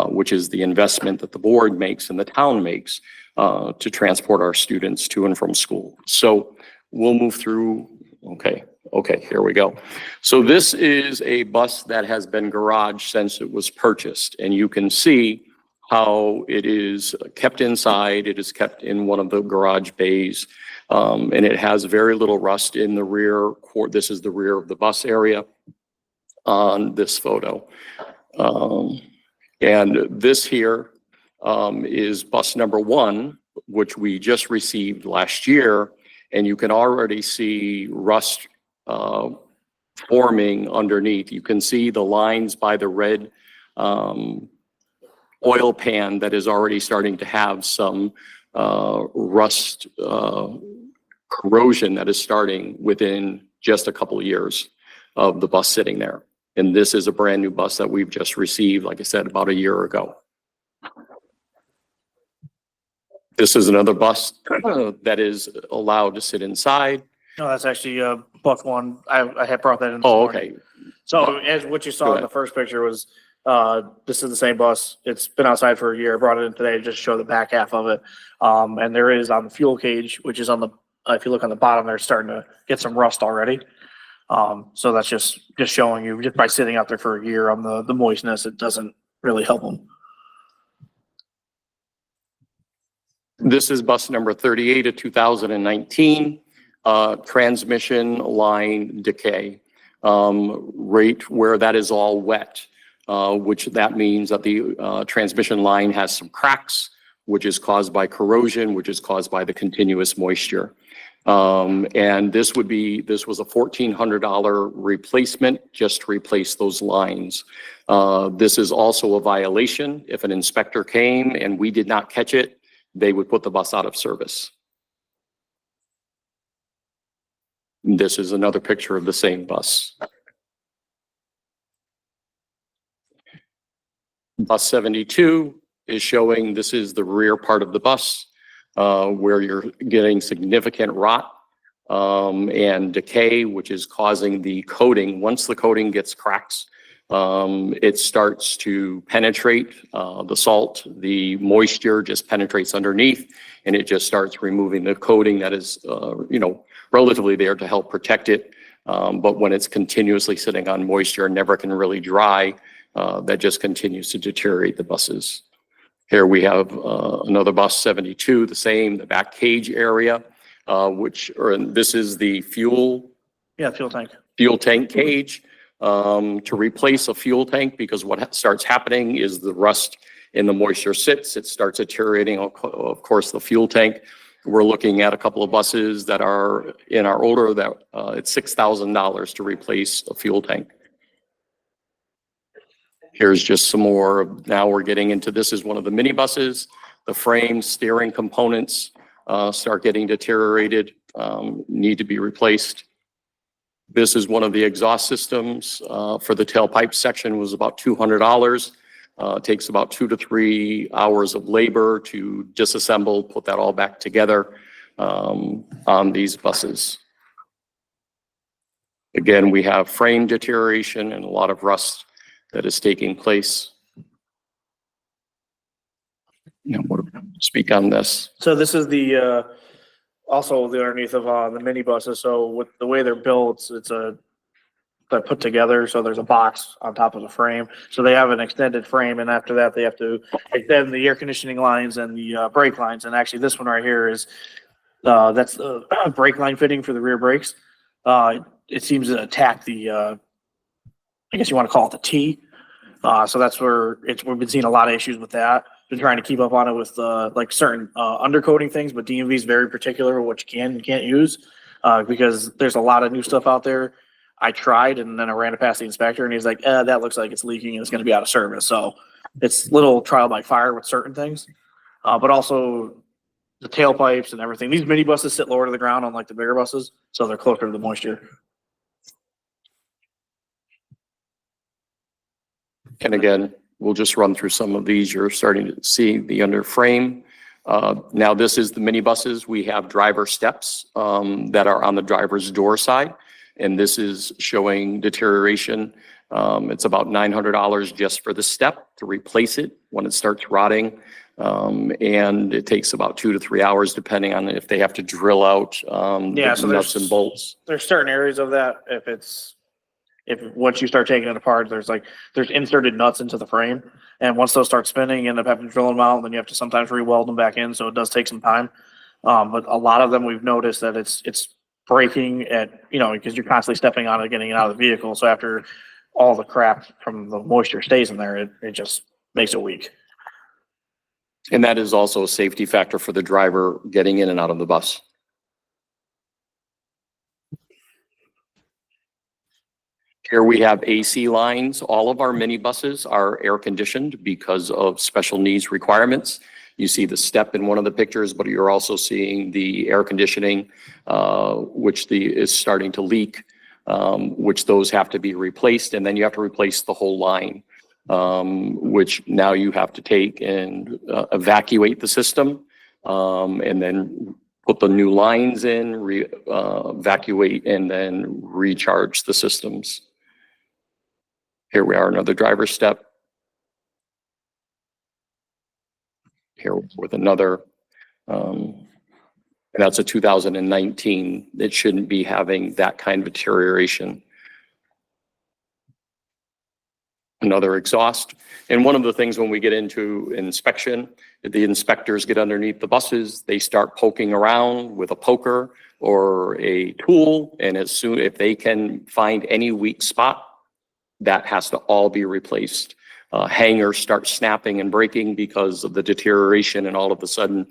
which is the investment that the board makes and the town makes to transport our students to and from school. So we'll move through. Okay, here we go. So this is a bus that has been garaged since it was purchased, and you can see how it is kept inside. It is kept in one of the garage bays, and it has very little rust in the rear. This is the rear of the bus area on this photo. And this here is bus number 1, which we just received last year, and you can already see rust forming underneath. You can see the lines by the red oil pan that is already starting to have some rust corrosion that is starting within just a couple of years of the bus sitting there. And this is a brand new bus that we've just received, like I said, about a year ago. This is another bus that is allowed to sit inside. No, that's actually Buck one. I had brought that in. Oh, okay. So as what you saw in the first picture was, this is the same bus. It's been outside for a year. I brought it in today to just show the back half of it. And there is on the fuel cage, which is on the, if you look on the bottom, they're starting to get some rust already. So that's just showing you, just by sitting out there for a year on the moistness, it doesn't really help them. This is bus number 38 of 2019, transmission line decay. right where that is all wet, which that means that the transmission line has some cracks, which is caused by corrosion, which is caused by the continuous moisture. And this was a $1,400 replacement just to replace those lines. This is also a violation. If an inspector came and we did not catch it, they would put the bus out of service. This is another picture of the same bus. Bus 72 is showing, this is the rear part of the bus, where you're getting significant rot and decay, which is causing the coating. Once the coating gets cracks, it starts to penetrate the salt, the moisture just penetrates underneath, and it just starts removing the coating that is, relatively there to help protect it. But when it's continuously sitting on moisture and never can really dry, that just continues to deteriorate the buses. Here we have another bus 72, the same, the back cage area, this is the fuel tank cage. To replace a fuel tank, because what starts happening is the rust in the moisture sits, it starts deteriorating, of course, the fuel tank. We're looking at a couple of buses that are in our order that it's $6,000 to replace a fuel tank. Here's just some more. Now we're getting into, this is one of the minibuses. The frame, steering components start getting deteriorated, need to be replaced. This is one of the exhaust systems for the tailpipe section, was about $200. Takes about 2 to 3 hours of labor to disassemble, put that all back together on these buses. Again, we have frame deterioration and a lot of rust that is taking place. Speak on this. So this is the also the underneath of the minibuses. So with the way they're built, they're put together. So there's a box on top of the frame. So they have an extended frame, and after that they have to extend the air conditioning lines and the brake lines. And actually, this one right here is that's the brake line fitting for the rear brakes. It seems to attack the I guess you want to call it the T. So that's where we've been seeing a lot of issues with that. Been trying to keep up on it with like certain undercoating things, but DMV is very particular what you can and can't use because there's a lot of new stuff out there. I tried, and then I ran it past the inspector, and he's like, that looks like it's leaking and it's going to be out of service. So it's little trial by fire with certain things, but also the tailpipes and everything. These minibuses sit lower to the ground unlike the bigger buses, so they're closer to the moisture. And again, we'll just run through some of these. You're starting to see the under frame. Now this is the minibuses. We have driver steps that are on the driver's door side. And this is showing deterioration. It's about $900 just for the step to replace it when it starts rotting. And it takes about 2 to 3 hours depending on if they have to drill out the nuts and bolts. There's certain areas of that if once you start taking it apart, there's inserted nuts into the frame, and once those start spinning, you end up having to drill them out, and then you have to sometimes re-weld them back in, so it does take some time. But a lot of them we've noticed that it's breaking at, because you're constantly stepping on it, getting it out of the vehicle. So after all the crap from the moisture stays in there, it just makes it weak. And that is also a safety factor for the driver getting in and out of the bus. Here we have AC lines. All of our minibuses are air conditioned because of special needs requirements. You see the step in one of the pictures, but you're also seeing the air conditioning, which is starting to leak, which those have to be replaced. And then you have to replace the whole line, which now you have to take and evacuate the system and then put the new lines in, evacuate, and then recharge the systems. Here we are, another driver step. Here with another, and that's a 2019. It shouldn't be having that kind of deterioration. another exhaust. And one of the things when we get into inspection, the inspectors get underneath the buses, they start poking around with a poker or a tool. And as soon, if they can find any weak spot, that has to all be replaced. Hangers start snapping and breaking because of the deterioration, and all of a sudden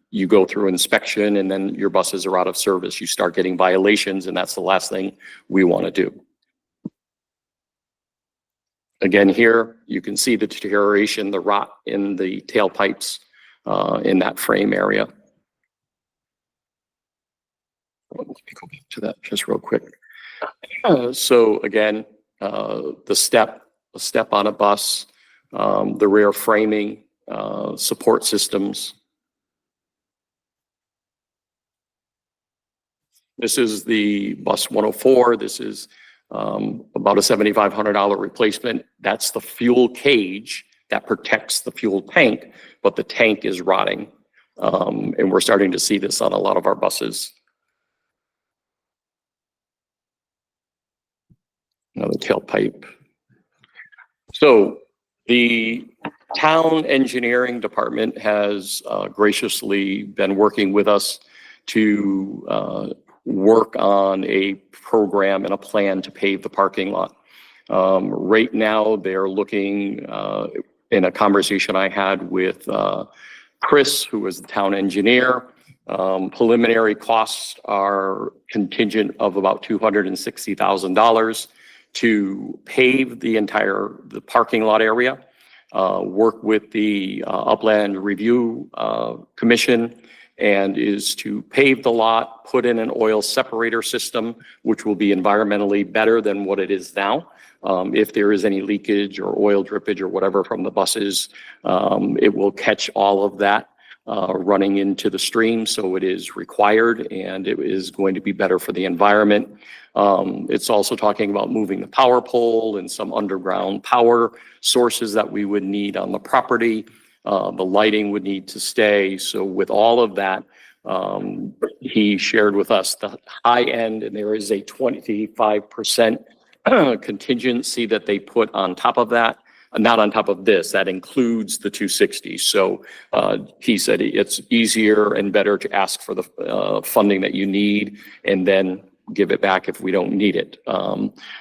you go through inspection and then your buses are out of service. You start getting violations, and that's the last thing we want to do. Again, here you can see the deterioration, the rot in the tailpipes in that frame area. Let me go back to that just real quick. So again, the step on a bus, the rear framing, support systems. This is the bus 104. This is about a $7,500 replacement. That's the fuel cage that protects the fuel tank, but the tank is rotting. And we're starting to see this on a lot of our buses. Another tailpipe. So the town engineering department has graciously been working with us to work on a program and a plan to pave the parking lot. Right now, they're looking, in a conversation I had with Chris, who is the town engineer, preliminary costs are contingent of about $260,000 to pave the parking lot area, work with the Upland Review Commission, and is to pave the lot, put in an oil separator system, which will be environmentally better than what it is now. If there is any leakage or oil drippage or whatever from the buses, it will catch all of that running into the stream. So it is required, and it is going to be better for the environment. It's also talking about moving the power pole and some underground power sources that we would need on the property. The lighting would need to stay. So with all of that, he shared with us the high end, and there is a 25% contingency that they put on top of that. Not on top of this, that includes the 260. So he said it's easier and better to ask for the funding that you need and then give it back if we don't need it.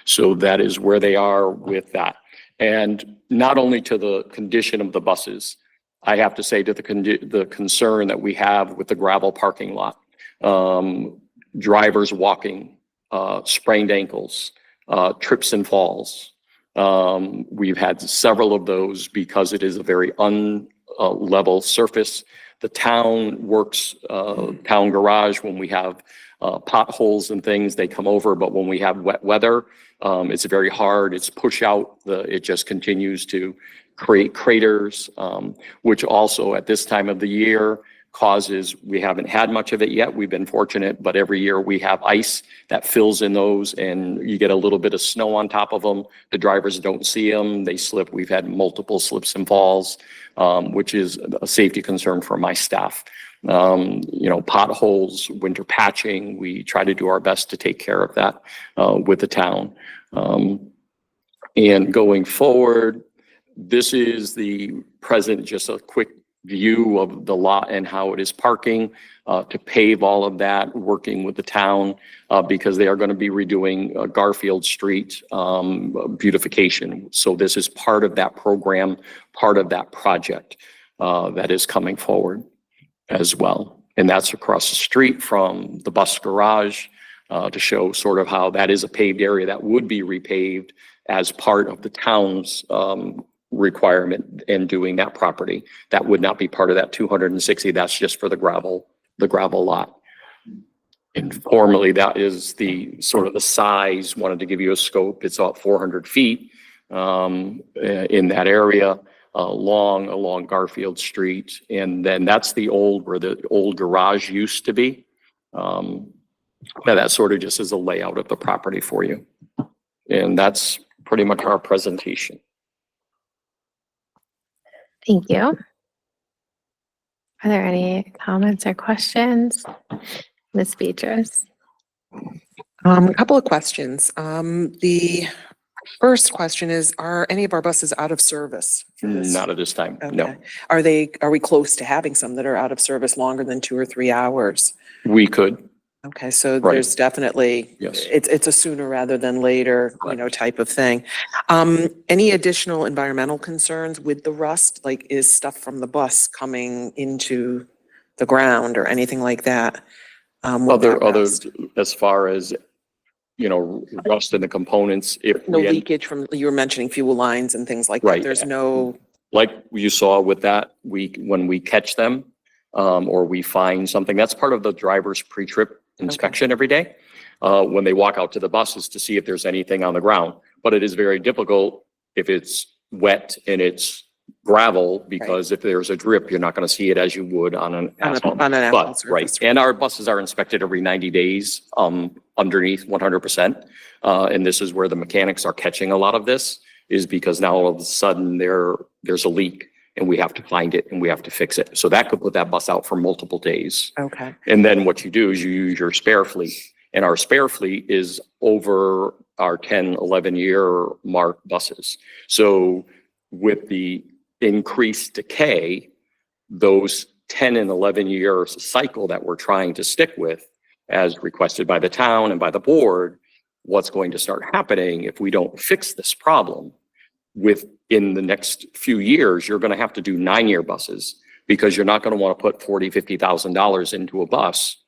So that is where they are with that. And not only to the condition of the buses, I have to say to the concern that we have with the gravel parking lot, drivers walking, sprained ankles, trips and falls. We've had several of those because it is a very unlevel surface. The town works, town garage, when we have potholes and things, they come over, but when we have wet weather, it's very hard. It's push out, it just continues to create craters, which also at this time of the year causes, we haven't had much of it yet. We've been fortunate, but every year we have ice that fills in those, and you get a little bit of snow on top of them. The drivers don't see them, they slip. We've had multiple slips and falls, which is a safety concern for my staff. You know, potholes, winter patching, we try to do our best to take care of that with the town. And going forward, this is the present, just a quick view of the lot and how it is parking, to pave all of that, working with the town, because they are going to be redoing Garfield Street beautification. So this is part of that program, part of that project that is coming forward as well. And that's across the street from the bus garage, to show sort of how that is a paved area that would be repaved as part of the town's requirement in doing that property. That would not be part of that 260. That's just for the gravel lot. And formally, that is the sort of the size. Wanted to give you a scope. It's about 400 feet in that area, along Garfield Street. And then that's where the old garage used to be. That sort of just is a layout of the property for you. And that's pretty much our presentation. Thank you. Are there any comments or questions? Ms. Beatrice? A couple of questions. The First question is, are any of our buses out of service? for this? Not at this time, no. Okay. Are we close to having some that are out of service longer than 2 or 3 hours? We could, Okay, so Right. there's definitely, yes. it's a sooner rather than later, type of thing. Any additional environmental concerns with the rust? Like, is stuff from the bus coming into the ground or anything like that? With that Other, rust? as far as, rust in the components, if No we end- leakage from, you were mentioning fuel lines and things like that. Right. There's no, like you saw with that, when we catch them, or we find something, that's part of the driver's pre-trip inspection every day. When they walk out to the buses to see if there's anything on the ground. But it is very difficult if it's wet and it's gravel, because if there's a drip, you're not going to see it as you would on an asphalt. on an asphalt But, surface. right, and our buses are inspected every 90 days, underneath 100%. And this is where the mechanics are catching a lot of this, is because now all of a sudden there's a leak and we have to find it and we have to fix it. So that could put that bus out for multiple days. Okay. And then what you do is you use your spare fleet. And our spare fleet is over our 10, 11-year mark buses. So with the increased decay, those 10 and 11-year cycle that we're trying to stick with, as requested by the town and by the board, what's going to start happening if we don't fix this problem within the next few years, you're going to have to do 9-year buses, because you're not going to want to put $40,000, $50,000 into a bus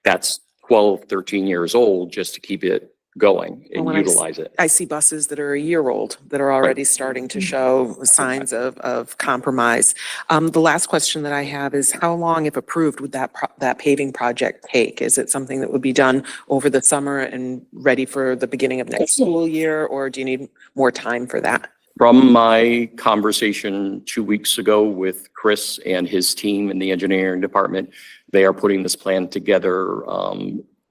that's 12, 13 years old just to keep it going and When utilize it. I see buses that are a year old that are already starting to show signs of compromise. The last question that I have is, how long, if approved, would that paving project take? Is it something that would be done over the summer and ready for the beginning of next school year, or do you need more time for that? From my conversation 2 weeks ago with Chris and his team in the engineering department, they are putting this plan together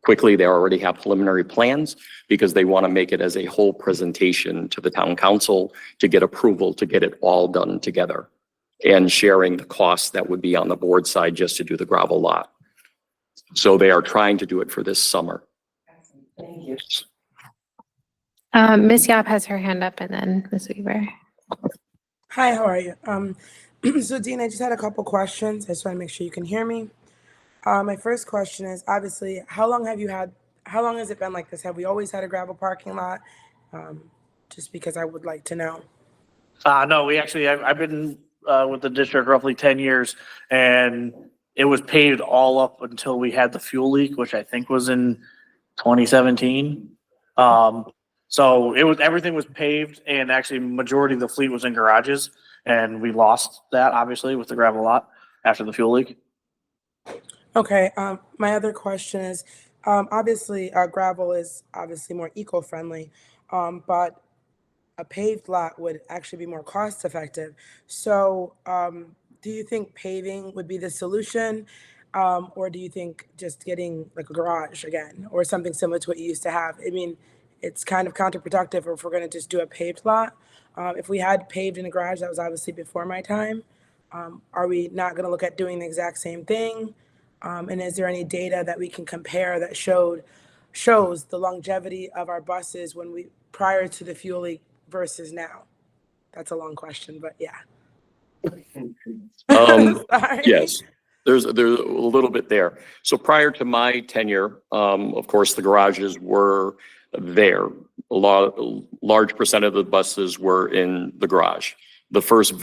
quickly. They already have preliminary plans because they want to make it as a whole presentation to the town council to get approval, to get it all done together, and sharing the costs that would be on the board side just to do the gravel lot. So they are trying to do it for this summer. Thank you. Ms. Yap has her hand up, and then Ms. Weaver. Hi, how are you? So Dean, I just had a couple questions. I just want to make sure you can hear me. My first question is, obviously, how long has it been like this? Have we always had a gravel parking lot? Just because I would like to know. No, I've been with the district roughly 10 years, and it was paved all up until we had the fuel leak, which I think was in 2017. So everything was paved, and actually majority of the fleet was in garages, and we lost that obviously with the gravel lot after the fuel leak. Okay, my other question is, obviously, gravel is obviously more eco-friendly, but a paved lot would actually be more cost-effective. So, do you think paving would be the solution, or do you think just getting like a garage again, or something similar to what you used to have? I mean, it's kind of counterproductive if we're going to just do a paved lot. If we had paved in a garage, that was obviously before my time. Are we not going to look at doing the exact same thing? And is there any data that we can compare that shows the longevity of our buses prior to the fuel leak versus now? That's a long question, but yeah. Sorry. Yes, there's a little bit there. So prior to my tenure, of course, the garages were there. Large percent of the buses were in the garage. The first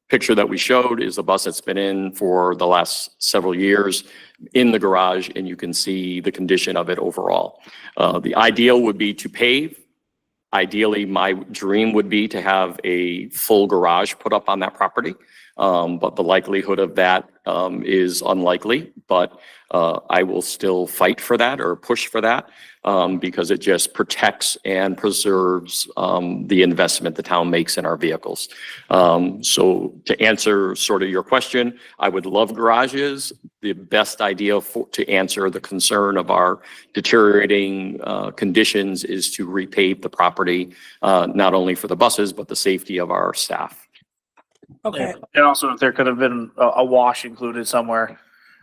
picture that we showed is a bus that's been in for the last several years in the garage, and you can see the condition of it overall. The ideal would be to pave. Ideally, my dream would be to have a full garage put up on that property, but the likelihood of that is unlikely. But I will still fight for that or push for that because it just protects and preserves the investment the town makes in our vehicles. So to answer sort of your question, I would love garages. The best idea to answer the concern of our deteriorating conditions is to repave the property, not only for the buses, but the safety of our staff. Okay. And also, if there could have been a wash included somewhere,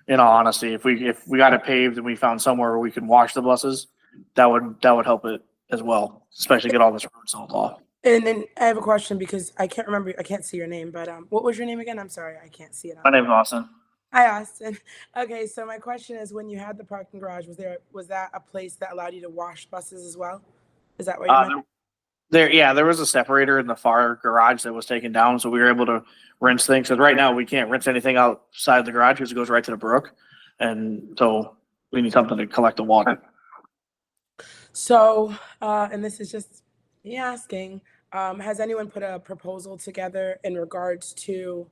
in all honesty, if we got it paved and we found somewhere where we can wash the buses, that would help it as well, especially get all this road salt off. And then I have a question because I can't remember, I can't see your name, but what was your name again? I'm sorry, I can't see it. My name's Austin. Hi, Austin. Okay, so my question is, when you had the parking garage, was that a place that allowed you to wash buses as well? Is that what you meant? There was a separator in the far garage that was taken down, so we were able to rinse things. Because right now we can't rinse anything outside the garage because it goes right to the brook, and so we need something to collect the water. So, and this is just me asking, has anyone put a proposal together in regards to,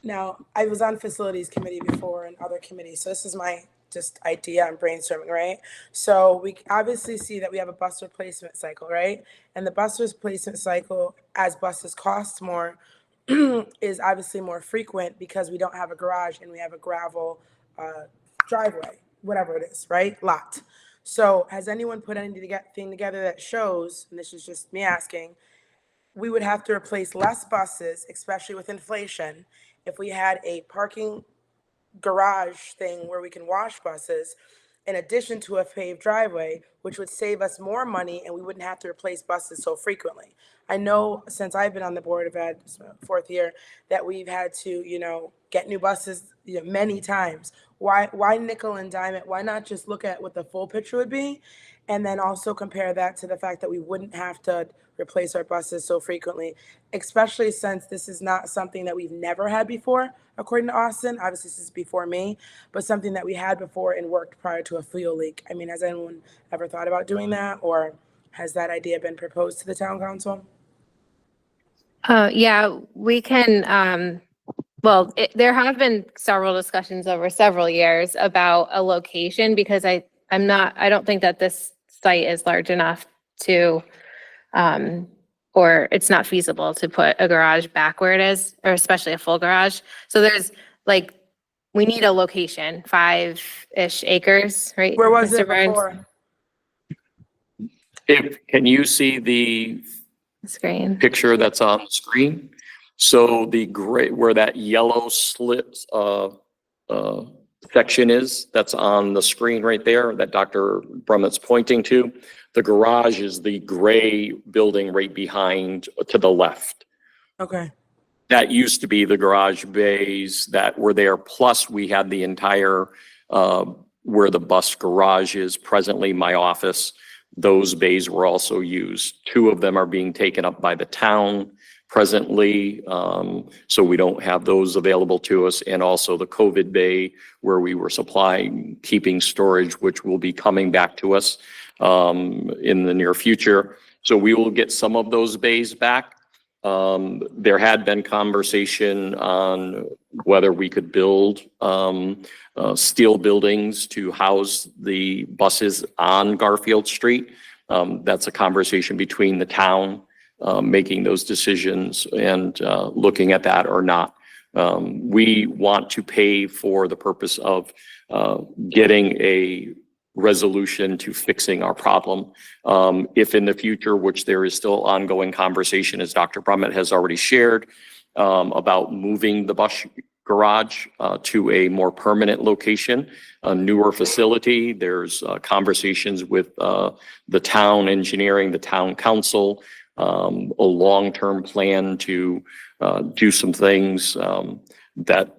now, I was on facilities committee before and other committees, so this is my just idea I'm brainstorming, right? So we obviously see that we have a bus replacement cycle, right? And the bus replacement cycle, as buses cost more, is obviously more frequent because we don't have a garage and we have a gravel driveway, whatever it is, right? Lot. So has anyone put anything together that shows, and this is just me asking, we would have to replace less buses, especially with inflation, if we had a parking garage thing where we can wash buses in addition to a paved driveway, which would save us more money and we wouldn't have to replace buses so frequently. I know since I've been on the Board of Ed, fourth year, that we've had to, get new buses, many times. Why nickel and dime it? Why not just look at what the full picture would be? And then also compare that to the fact that we wouldn't have to replace our buses so frequently, especially since this is not something that we've never had before, according to Austin. Obviously, this is before me, but something that we had before and worked prior to a fuel leak. I mean, has anyone ever thought about doing that, or has that idea been proposed to the town council? Yeah, we can, there have been several discussions over several years about a location because I don't think that this site is large enough to, or it's not feasible to put a garage back where it is, or especially a full garage. So there's we need a location, 5-ish acres, right? Where was it Mr. Burns? before? Can you see the Screen. picture that's on the screen? So the gray, where that yellow slit section is, that's on the screen right there that Dr. Brummett's pointing to. The garage is the gray building right behind to the left. Okay. That used to be the garage bays that were there. Plus we had the entire, where the bus garage is presently my office. Those bays were also used. 2 of them are being taken up by the town presently. So we don't have those available to us. And also the COVID bay where we were supplying, keeping storage, which will be coming back to us in the near future. So we will get some of those bays back. There had been conversation on whether we could build steel buildings to house the buses on Garfield Street. That's a conversation between the town making those decisions and looking at that or not. We want to pay for the purpose of getting a resolution to fixing our problem. If in the future, which there is still ongoing conversation, as Dr. Brummett has already shared, about moving the bus garage to a more permanent location, a newer facility. There's conversations with the town engineering, the town council, a long-term plan to do some things that,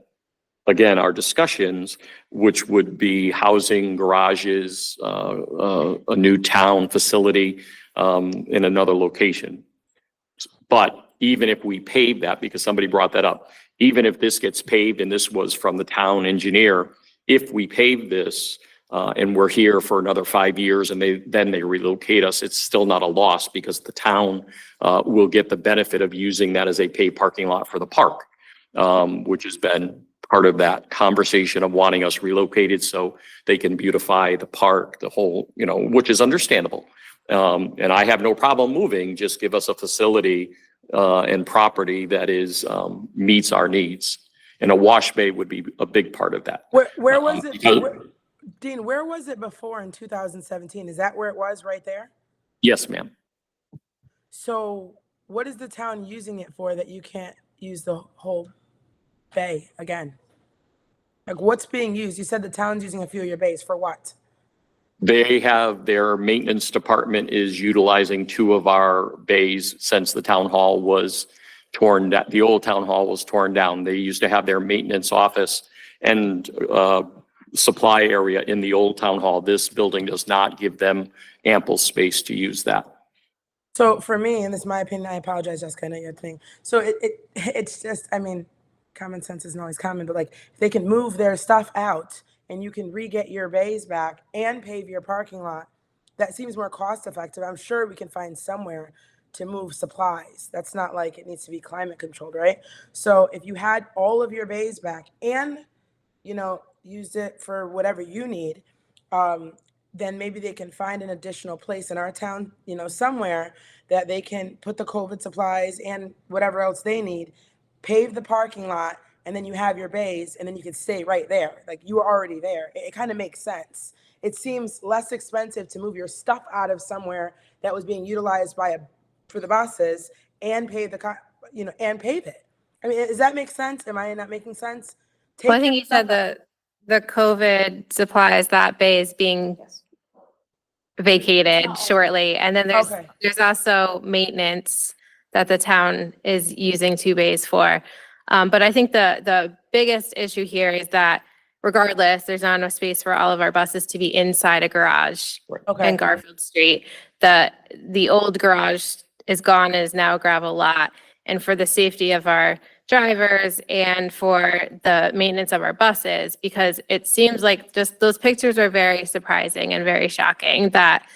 again, our discussions, which would be housing garages, a new town facility in another location. But even if we pave that, because somebody brought that up, even if this gets paved, and this was from the town engineer, if we pave this and we're here for another 5 years and then they relocate us, it's still not a loss because the town will get the benefit of using that as a paid parking lot for the park, which has been part of that conversation of wanting us relocated so they can beautify the park, the whole, which is understandable. And I have no problem moving, just give us a facility and property that is meets our needs. And a wash bay would be a big part of that. Where was it? Dean, where was it before in 2017? Is that where it was, right there? Yes, ma'am. So what is the town using it for that you can't use the whole bay again? Like, what's being used? You said the town's using a few of your bays for what? They have, their maintenance department is utilizing 2 of our bays since the town hall was torn down. The old town hall was torn down. They used to have their maintenance office and supply area in the old town hall. This building does not give them ample space to use that. So for me, and this is my opinion, I apologize, Jessica, I know your thing. So it's just, I mean, common sense isn't always common, but like if they can move their stuff out and you can re-get your bays back and pave your parking lot, that seems more cost effective. I'm sure we can find somewhere to move supplies. That's not like it needs to be climate controlled, right? So if you had all of your bays back and, you know, used it for whatever you need, then maybe they can find an additional place in our town, you know, somewhere that they can put the COVID supplies and whatever else they need, pave the parking lot, and then you have your bays, and then you can stay right there. Like you were already there. It kind of makes sense. It seems less expensive to move your stuff out of somewhere that was being utilized for the buses and pave and pave it. I mean, does that make sense? Am I not making sense? Well, I think you said the COVID supplies, that bay is being vacated shortly. And then there's also maintenance that the town is using 2 bays for. But I think the biggest issue here is that regardless, there's not enough space for all of our buses to be inside a garage in Garfield Street. The old garage is gone, is now a gravel lot. And for the safety of our drivers and for the maintenance of our buses, because it seems like just those pictures are very surprising and very shocking that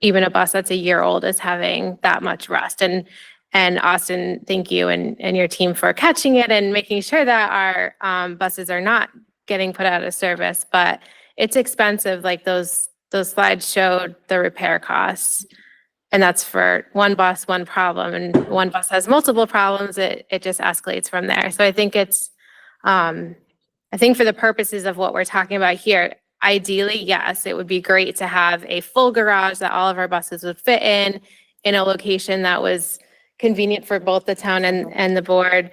even a bus that's a year old is having that much rust. And Austin, thank you and your team for catching it and making sure that our buses are not getting put out of service. But it's expensive. Like those slides showed the repair costs. And that's for one bus, one problem, and one bus has multiple problems, it just escalates from there. So I think I think for the purposes of what we're talking about here, ideally, yes, it would be great to have a full garage that all of our buses would fit in a location that was convenient for both the town and the board.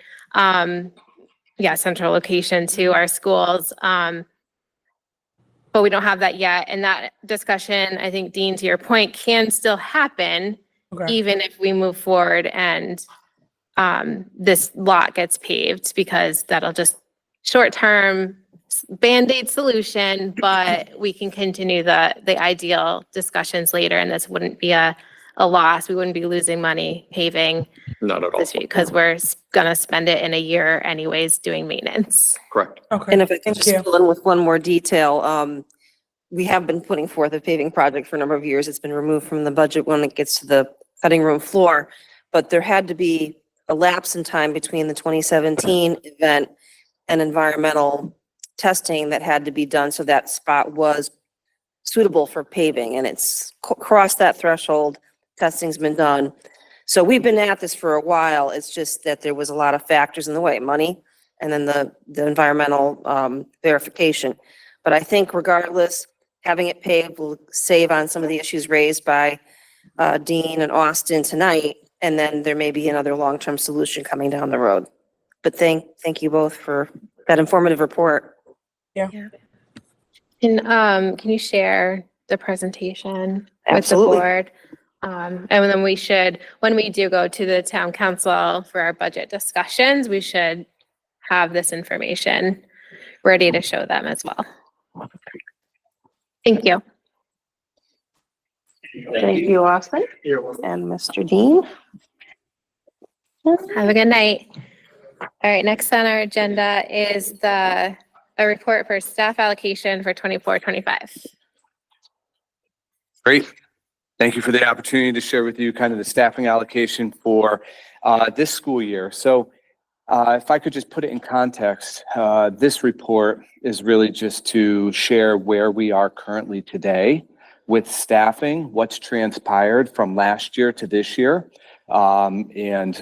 Central location to our schools. But we don't have that yet. And that discussion, I think, Dean, to your point, can still happen even if we move forward and this lot gets paved, because that'll just short-term Band-Aid solution, but we can continue the ideal discussions later, and this wouldn't be a loss. We wouldn't be losing money paving Not at all. this week because we're gonna spend it in a year anyways doing maintenance. Correct. And if I can just fill in with one more detail, we have been putting forth a paving project for a number of years. It's been removed from the budget when it gets to the cutting room floor, but there had to be a lapse in time between the 2017 event and environmental testing that had to be done so that spot was suitable for paving, and it's crossed that threshold. Testing's been done. So we've been at this for a while. It's just that there was a lot of factors in the way, money, and then the environmental verification. But I think regardless, having it paved will save on some of the issues raised by Dean and Austin tonight, and then there may be another long-term solution coming down the road. But thank you both for that informative report. Yeah. And can you share the presentation Absolutely. with the board? And then we should, when we do go to the town council for our budget discussions, we should have this information ready to show them as well. Thank you. Thank you, Austin and Mr. Dean. Have a good night. All right, next on our agenda is a report for staff allocation for 24-25. Great. Thank you for the opportunity to share with you kind of the staffing allocation for this school year. So if I could just put it in context, this report is really just to share where we are currently today with staffing, what's transpired from last year to this year, and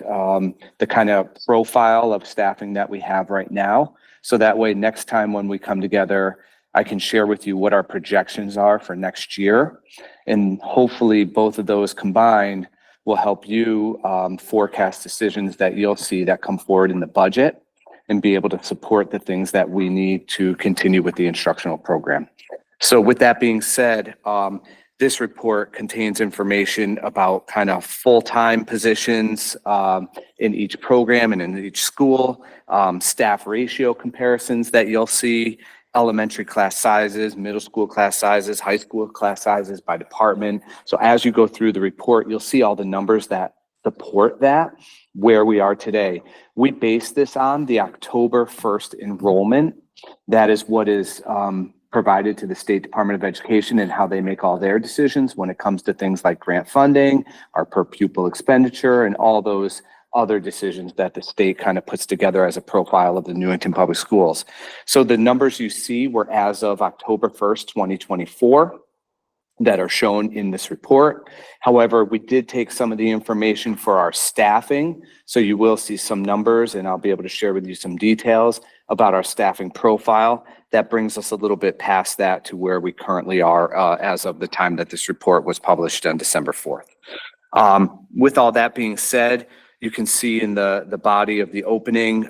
the kind of profile of staffing that we have right now. So that way, next time when we come together, I can share with you what our projections are for next year. And hopefully both of those combined will help you forecast decisions that you'll see that come forward in the budget and be able to support the things that we need to continue with the instructional program. So with that being said, this report contains information about kind of full-time positions in each program and in each school, staff ratio comparisons that you'll see, elementary class sizes, middle school class sizes, high school class sizes by department. So as you go through the report, you'll see all the numbers that support that, where we are today. We base this on the October 1st enrollment. That is what is provided to the State Department of Education and how they make all their decisions when it comes to things like grant funding, our per pupil expenditure, and all those other decisions that the state kind of puts together as a profile of the Newington Public Schools. So the numbers you see were as of October 1st, 2024. That are shown in this report. However, we did take some of the information for our staffing. So you will see some numbers and I'll be able to share with you some details about our staffing profile. That brings us a little bit past that to where we currently are as of the time that this report was published on December 4th. With all that being said, you can see in the body of the opening,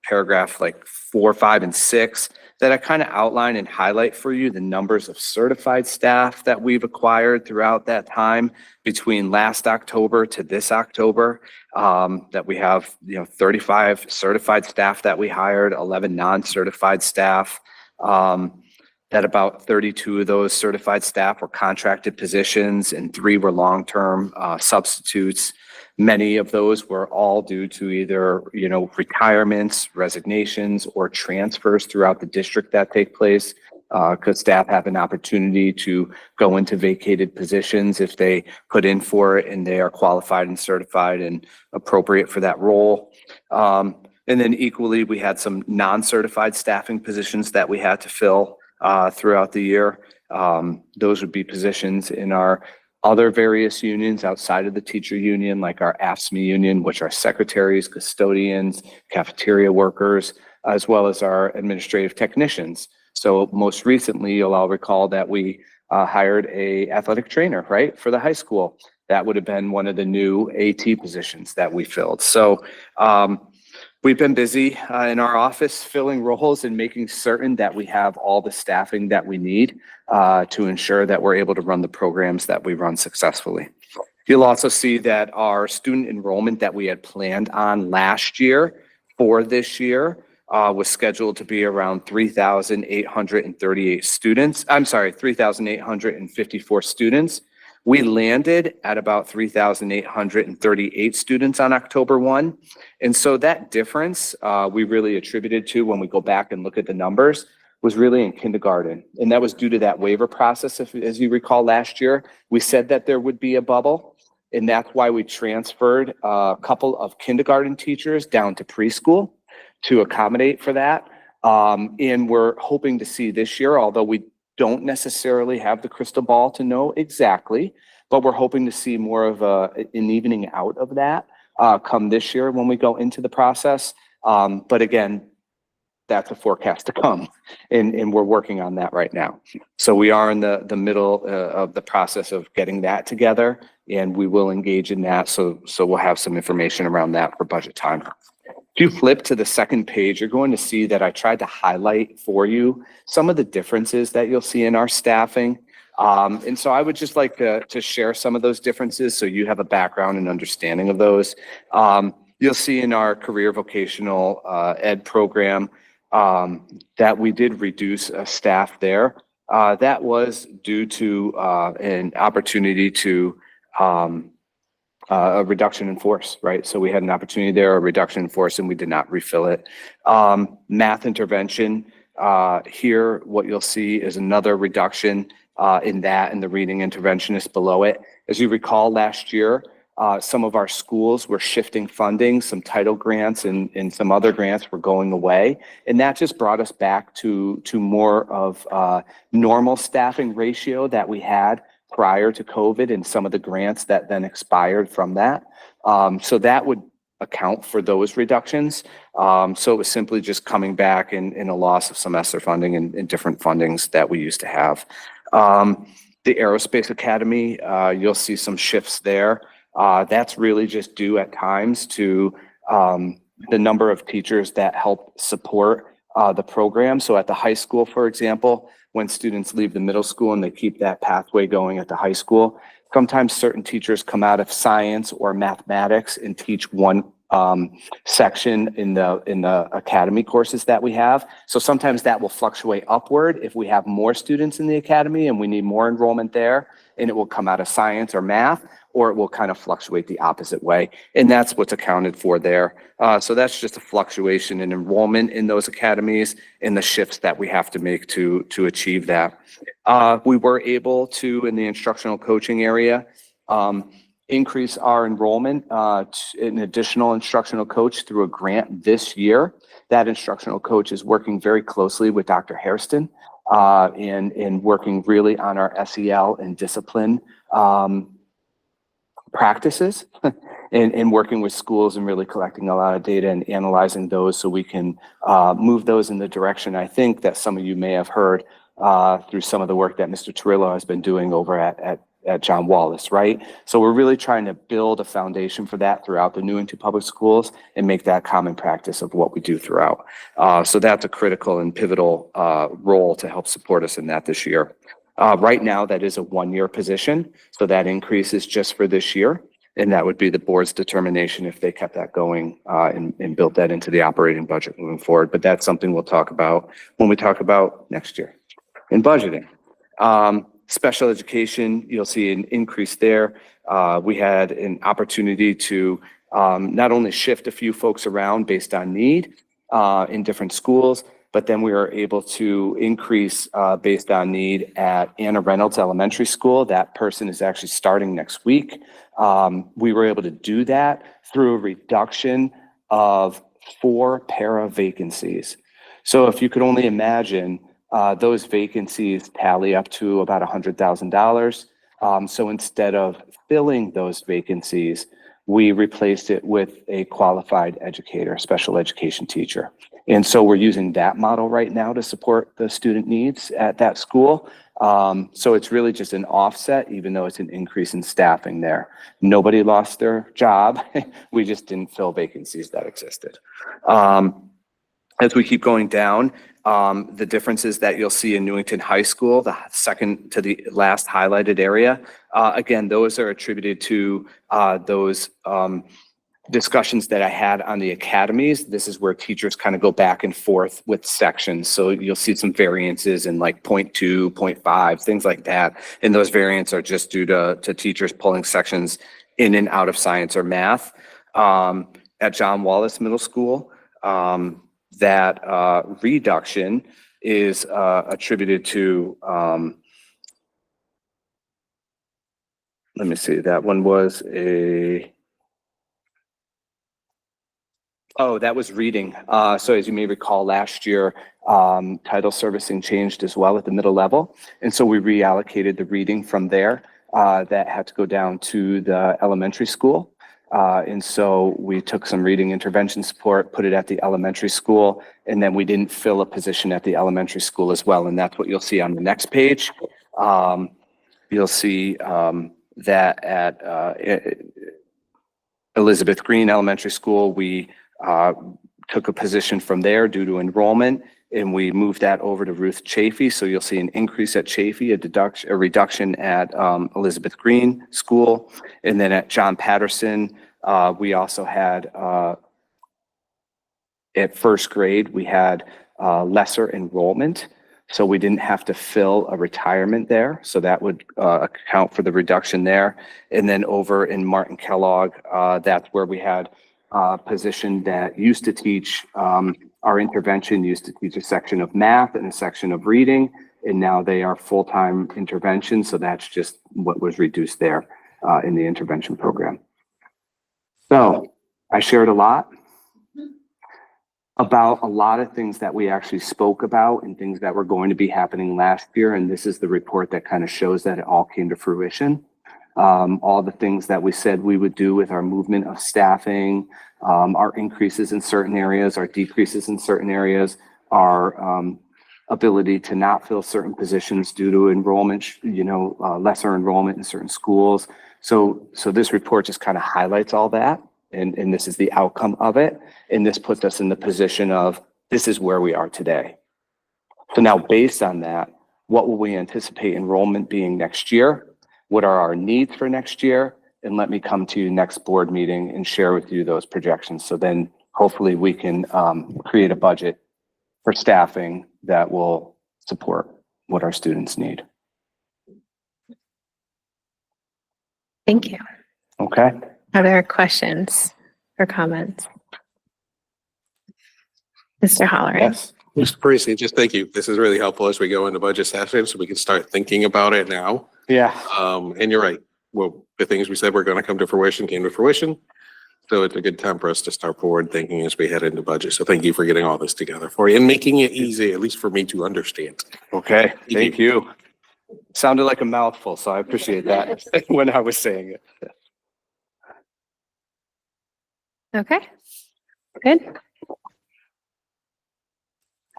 paragraph like 4, 5, and 6, that I kind of outline and highlight for you the numbers of certified staff that we've acquired throughout that time between last October to this October, that we have, 35 certified staff that we hired, 11 non-certified staff, that about 32 of those certified staff were contracted positions and 3 were long-term substitutes. Many of those were all due to either, retirements, resignations, or transfers throughout the district that take place, because staff have an opportunity to go into vacated positions if they put in for it and they are qualified and certified and appropriate for that role. And then equally, we had some non-certified staffing positions that we had to fill throughout the year. Those would be positions in our other various unions outside of the teacher union, like our AFSCME union, which are secretaries, custodians, cafeteria workers, as well as our administrative technicians. So most recently, you'll all recall that we hired a athletic trainer, right, for the high school. That would have been one of the new AT positions that we filled. So we've been busy in our office filling roles and making certain that we have all the staffing that we need to ensure that we're able to run the programs that we run successfully. You'll also see that our student enrollment that we had planned on last year for this year was scheduled to be around 3,838 students. I'm sorry, 3,854 students. We landed at about 3,838 students on October 1. And so that difference we really attributed to, when we go back and look at the numbers, was really in kindergarten. And that was due to that waiver process. As you recall last year, we said that there would be a bubble. And that's why we transferred a couple of kindergarten teachers down to preschool to accommodate for that. And we're hoping to see this year, although we don't necessarily have the crystal ball to know exactly, but we're hoping to see more of an evening out of that come this year when we go into the process. But again, that's a forecast to come, and we're working on that right now. So we are in the middle of the process of getting that together, and we will engage in that. So we'll have some information around that for budget time. If you flip to the second page, you're going to see that I tried to highlight for you some of the differences that you'll see in our staffing. And so I would just like to share some of those differences so you have a background and understanding of those. You'll see in our career vocational ed program that we did reduce staff there. That was due to an opportunity to a reduction in force, right? So we had an opportunity there, a reduction in force, and we did not refill it. Math intervention, here, what you'll see is another reduction in that, and the reading interventionist below it. As you recall, last year, some of our schools were shifting funding, some title grants and some other grants were going away. And that just brought us back to more of normal staffing ratio that we had prior to COVID and some of the grants that then expired from that. So that would account for those reductions. So it was simply just coming back in a loss of some ESSER funding and different fundings that we used to have. The Aerospace Academy, you'll see some shifts there. That's really just due at times to the number of teachers that help support the program. So at the high school, for example, when students leave the middle school and they keep that pathway going at the high school, sometimes certain teachers come out of science or mathematics and teach one section in the academy courses that we have. So sometimes that will fluctuate upward if we have more students in the academy and we need more enrollment there, and it will come out of science or math, or it will kind of fluctuate the opposite way. And that's what's accounted for there. So that's just a fluctuation in enrollment in those academies and the shifts that we have to make to achieve that. We were able to, in the instructional coaching area, increase our enrollment, an additional instructional coach through a grant this year. That instructional coach is working very closely with Dr. Hairston and working really on our SEL and discipline practices and working with schools and really collecting a lot of data and analyzing those so we can move those in the direction I think that some of you may have heard through some of the work that Mr. Torillo has been doing over at John Wallace, right? So we're really trying to build a foundation for that throughout the Newington Public Schools and make that common practice of what we do throughout. So that's a critical and pivotal role to help support us in that this year. Right now, that is a one-year position, so that increase is just for this year, and that would be the board's determination if they kept that going and built that into the operating budget moving forward. But that's something we'll talk about when we talk about next year in budgeting. Special education, you'll see an increase there. We had an opportunity to not only shift a few folks around based on need in different schools, but then we were able to increase based on need at Anna Reynolds Elementary School. That person is actually starting next week. We were able to do that through a reduction of 4 para vacancies. So if you could only imagine, those vacancies tally up to about $100,000. So instead of filling those vacancies, we replaced it with a qualified educator, special education teacher. And so we're using that model right now to support the student needs at that school. So it's really just an offset, even though it's an increase in staffing there. Nobody lost their job. We just didn't fill vacancies that existed. As we keep going down, the differences that you'll see in Newington High School, the second to the last highlighted area, again, those are attributed to those discussions that I had on the academies. This is where teachers kind of go back and forth with sections. So you'll see some variances in like 0.2, 0.5, things like that. And those variants are just due to teachers pulling sections in and out of science or math. At John Wallace Middle School, that reduction is attributed to, let me see, that one was that was reading. So as you may recall, last year, title servicing changed as well at the middle level. And so we reallocated the reading from there that had to go down to the elementary school. And so we took some reading intervention support, put it at the elementary school, and then we didn't fill a position at the elementary school as well. And that's what you'll see on the next page. You'll see that at Elizabeth Green Elementary School, we took a position from there due to enrollment, and we moved that over to Ruth Chafee. So you'll see an increase at Chafee, a reduction at Elizabeth Green School. And then at John Patterson, we also had, at first grade, we had lesser enrollment. So we didn't have to fill a retirement there. So that would account for the reduction there. And then over in Martin Kellogg, that's where we had a position that used to teach our intervention, used to teach a section of math and a section of reading, and now they are full-time intervention. So that's just what was reduced there in the intervention program. So I shared a lot about a lot of things that we actually spoke about and things that were going to be happening last year. And this is the report that kind of shows that it all came to fruition. All the things that we said we would do with our movement of staffing, our increases in certain areas, our decreases in certain areas, our ability to not fill certain positions due to enrollment, lesser enrollment in certain schools. So this report just kind of highlights all that. And this is the outcome of it. And this puts us in the position of this is where we are today. So now based on that, what will we anticipate enrollment being next year? What are our needs for next year? And let me come to you next board meeting and share with you those projections. So then hopefully we can create a budget for staffing that will support what our students need. Thank you. Okay. Are there questions or comments? Mr. Holleran? Yes. Mr. Parisi, just thank you. This is really helpful as we go into budget session, so we can start thinking about it now. Yeah. And you're right. Well, the things we said were going to come to fruition came to fruition. So it's a good time for us to start forward thinking as we head into budget. So thank you for getting all this together for you and making it easy, at least for me to understand. Okay. Thank you. Sounded like a mouthful, so I appreciate that when I was saying it. Okay, good.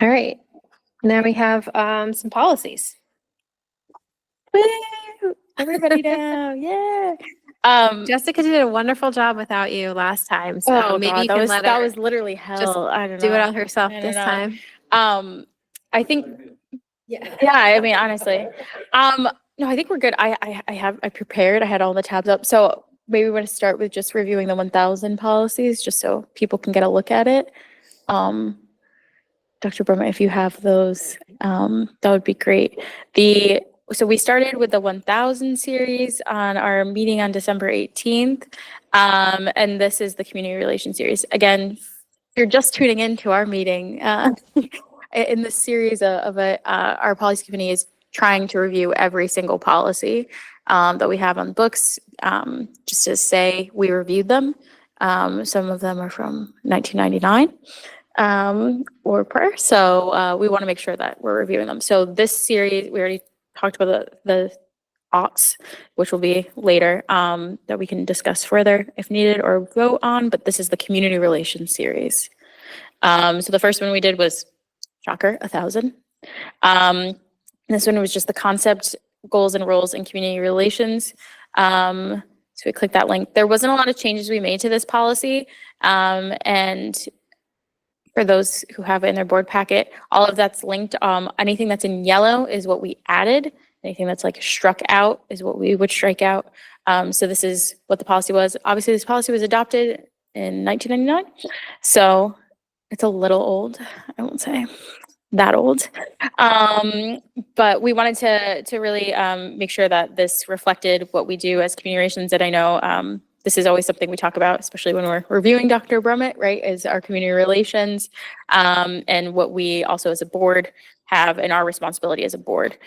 All right, now we have some policies. Woo! Everybody down, yeah. Jessica did a wonderful job without you last time, so Oh maybe God, you that can was let that her was literally hell. just I don't do know. it all herself I don't this know. time. I think, yeah, I mean, honestly, no, I think we're good. I prepared. I had all the tabs up. So maybe we want to start with just reviewing the 1,000 policies, just so people can get a look at it. Dr. Burma, if you have those, that would be great. So we started with the 1,000 series on our meeting on December 18th. And this is the community relations series. Again, if you're just tuning into our meeting, in this series our policy committee is trying to review every single policy that we have on books, just to say we reviewed them. Some of them are from 1999 or prior, so we want to make sure that we're reviewing them. So this series, we already talked about the aughts, which will be later, that we can discuss further if needed or vote on, but this is the community relations series. So the first one we did was, shocker, 1,000. This one was just the concept, goals and roles in community relations. So we clicked that link. There wasn't a lot of changes we made to this policy. And for those who have it in their board packet, all of that's linked. Anything that's in yellow is what we added. Anything that's like struck out is what we would strike out. So this is what the policy was. Obviously, this policy was adopted in 1999. So it's a little old, I won't say that old. But we wanted to really make sure that this reflected what we do as community relations. And I know this is always something we talk about, especially when we're reviewing Dr. Brummett, right, is our community relations, and what we also as a board have in our responsibility as a board.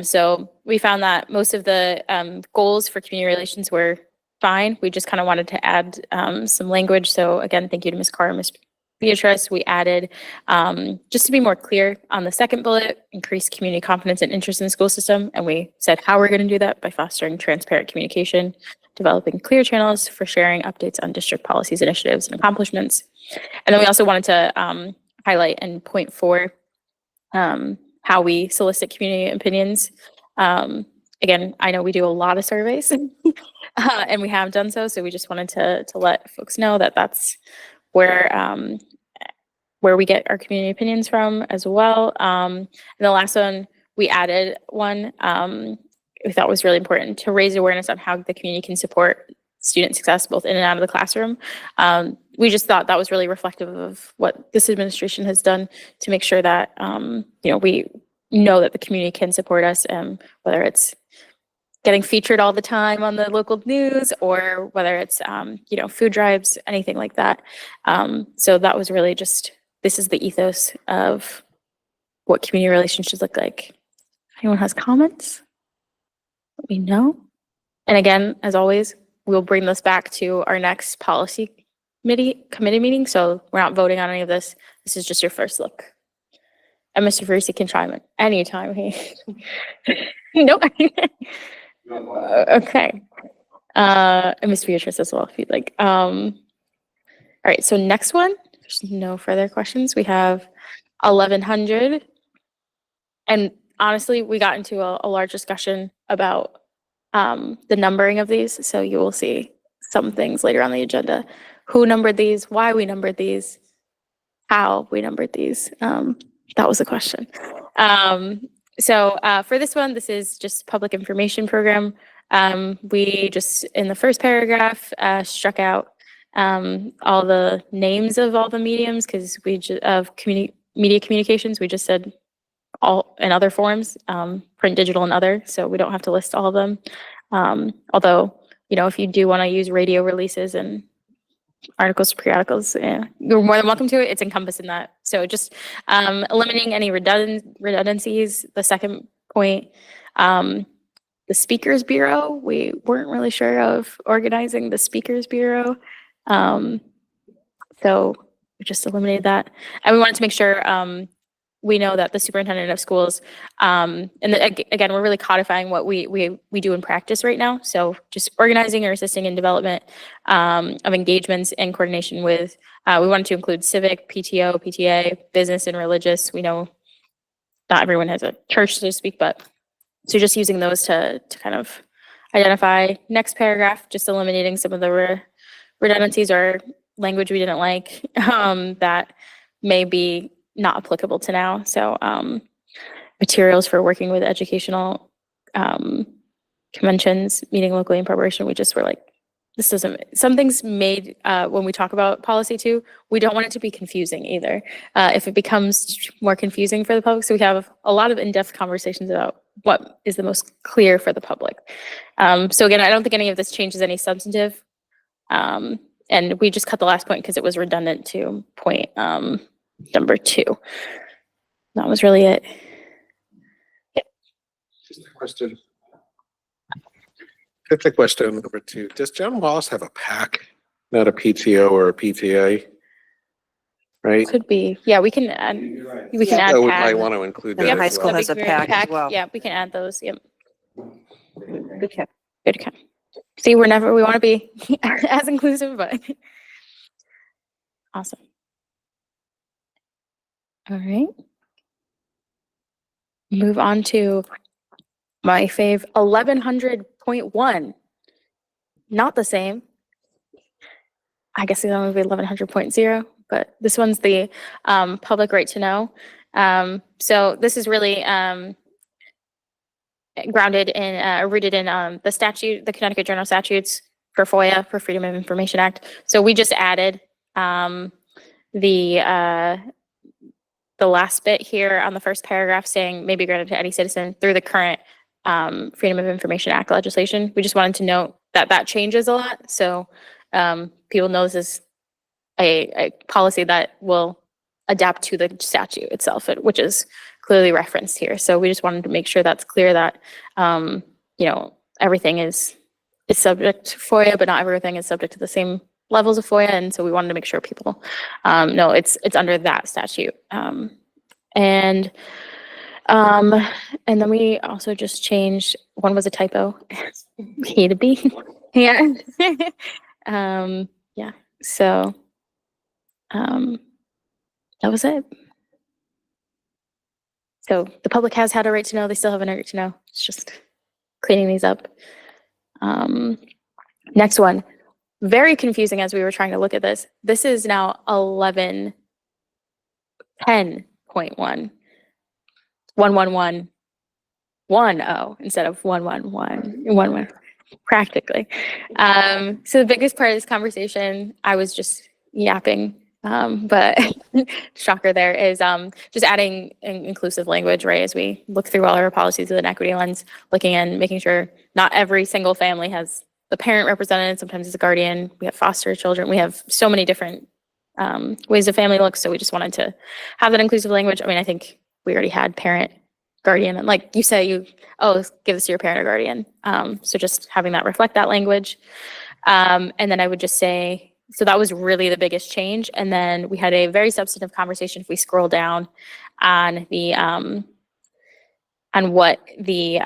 So we found that most of the goals for community relations were fine. We just kind of wanted to add some language. So again, thank you to Ms. Carr and Ms. Beatrice. We added, just to be more clear on the second bullet, increase community confidence and interest in the school system. And we said how we're going to do that by fostering transparent communication, developing clear channels for sharing updates on district policies, initiatives, and accomplishments. And then we also wanted to highlight in point 4 how we solicit community opinions. Again, I know we do a lot of surveys and we have done so. So we just wanted to let folks know that that's where we get our community opinions from as well. And the last one, we added one we thought was really important to raise awareness on how the community can support student success both in and out of the classroom. We just thought that was really reflective of what this administration has done to make sure that we know that the community can support us, whether it's getting featured all the time on the local news or whether it's food drives, anything like that. So that was really just, this is the ethos of what community relations should look like. If anyone has comments, let me know. And again, as always, we'll bring this back to our next policy committee meeting. So we're not voting on any of this. This is just your first look. And Mr. Verisi can chime in anytime. Nope. Okay. And Ms. Beatrice as well, if you'd like. All right, so next one, there's no further questions. We have 1,100. And honestly, we got into a large discussion about the numbering of these. So you will see some things later on the agenda. Who numbered these, why we numbered these. how we numbered these. That was the question. So for this one, this is just public information program. We just, in the first paragraph, struck out all the names of all the mediums because media communications, we just said all in other forms, print, digital, and other, so we don't have to list all of them. Although, if you do want to use radio releases and articles, periodicals, you're more than welcome to it. It's encompassed in that. So just eliminating any redundancies. The second point, the Speakers Bureau, we weren't really sure of organizing the Speakers Bureau. So we just eliminated that. And we wanted to make sure we know that the superintendent of schools, again, we're really codifying what we do in practice right now. So just organizing or assisting in development of engagements and coordination with, we wanted to include civic, PTO, PTA, business, and religious. We know not everyone has a church, so to speak, but so just using those to kind of identify. Next paragraph, just eliminating some of the redundancies or language we didn't like that may be not applicable to now. So materials for working with educational conventions, meeting locally in preparation, we just were like, this doesn't, some things made, when we talk about policy too, we don't want it to be confusing either. If it becomes more confusing for the public, so we have a lot of in-depth conversations about what is the most clear for the public. So again, I don't think any of this changes any substantive. And we just cut the last point because it was redundant to point number 2. That was really it. Just a question. Just a question number 2. Does John Wallace have a PAC, not a PTO or a PTA? Right? Could be. Yeah, we can add. We can add. So we PAC. might want to include that. Yeah, high as school well. has a PAC as well. Yeah, we can add those. Yep. Good catch. Good catch. See, we want to be as inclusive, but awesome. All right. Move on to my fave 1100.1. Not the same. I guess it's going to be 1100.0, but this one's the public right to know. So this is really grounded in, rooted in the statute, the Connecticut General Statutes for FOIA, for Freedom of Information Act. So we just added the last bit here on the first paragraph saying may be granted to any citizen through the current Freedom of Information Act legislation. We just wanted to note that that changes a lot. So people know this is a policy that will adapt to the statute itself, which is clearly referenced here. So we just wanted to make sure that's clear that, everything is subject to FOIA, but not everything is subject to the same levels of FOIA. And so we wanted to make sure people know it's under that statute. And then we also just changed, one was a typo, A to B. Yeah. Yeah. So that was it. So the public has had a right to know. They still have a right to know. It's just cleaning these up. Next one. Very confusing as we were trying to look at this. This is now 1110.1. 11110 instead of 111. Practically. So the biggest part of this conversation, I was just yapping, but shocker there is just adding inclusive language, right? As we look through all our policies with an equity lens, looking and making sure not every single family has the parent represented. Sometimes it's a guardian. We have foster children. We have so many different ways the family looks. So we just wanted to have that inclusive language. I mean, I think we already had parent, guardian, and like you say, give this to your parent or guardian. So just having that reflect that language. And then I would just say, so that was really the biggest change. And then we had a very substantive conversation. If we scroll down on the on what the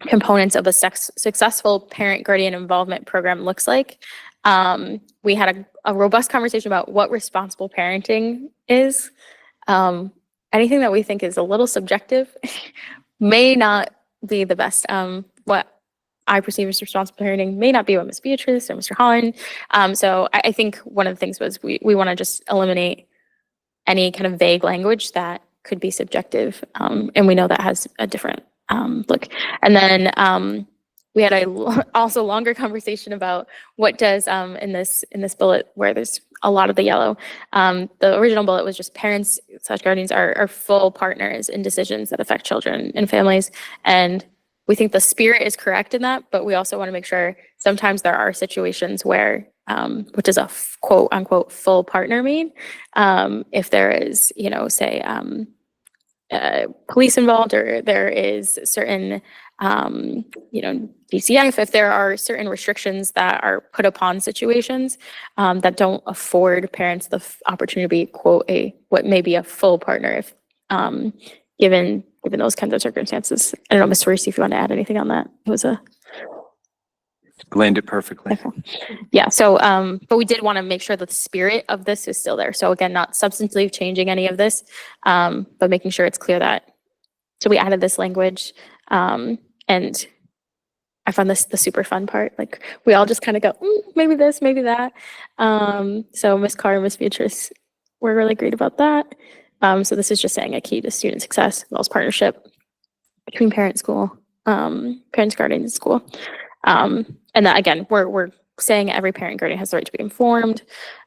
components of a successful parent guardian involvement program looks like. We had a robust conversation about what responsible parenting is. Anything that we think is a little subjective may not be the best. What I perceive as responsible parenting may not be what Ms. Beatrice or Mr. Holland. So I think one of the things was we want to just eliminate any kind of vague language that could be subjective. And we know that has a different look. And then we had also longer conversation about what does in this bullet where there's a lot of the yellow. The original bullet was just parents/guardians are full partners in decisions that affect children and families. And we think the spirit is correct in that, but we also want to make sure sometimes there are situations where, what does a quote unquote full partner mean? If there is, say, police involved, or there is certain, DCF, if there are certain restrictions that are put upon situations that don't afford parents the opportunity to be, quote, what may be a full partner if given those kinds of circumstances. I don't know, Ms. Farisi, if you want to add anything on that. It was Landed perfectly. yeah. So, but we did want to make sure that the spirit of this is still there. So again, not substantively changing any of this, but making sure it's clear that. So we added this language, and I found this the super fun part. Like we all just kind of go, maybe this, maybe that. So Ms. Carr and Ms. Beatrice were really great about that. So this is just saying a key to student success, as well as partnership between parents, guardians, and school. And that again, we're saying every parent guardian has the right to be informed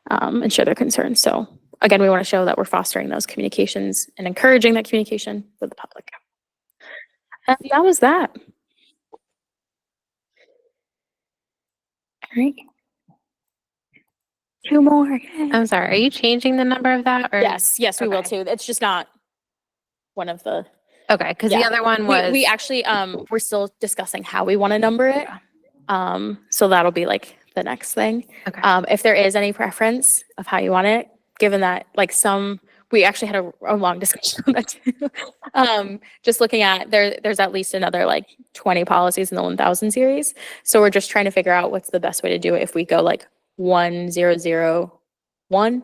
and share their concerns. So again, we want to show that we're fostering those communications and encouraging that communication with the public. And that was that. All right. Two more. Yay. I'm sorry, are you changing the number of that? Or? Yes, we will too. It's just not one of the. Okay, because the other one was. We actually, we're still discussing how we want to number it. So that'll be like the next thing. Okay. If there is any preference of how you want it, given that like we actually had a long discussion on that too. Just looking at there's at least another like 20 policies in the 1000 series. So we're just trying to figure out what's the best way to do it. If we go like 1001,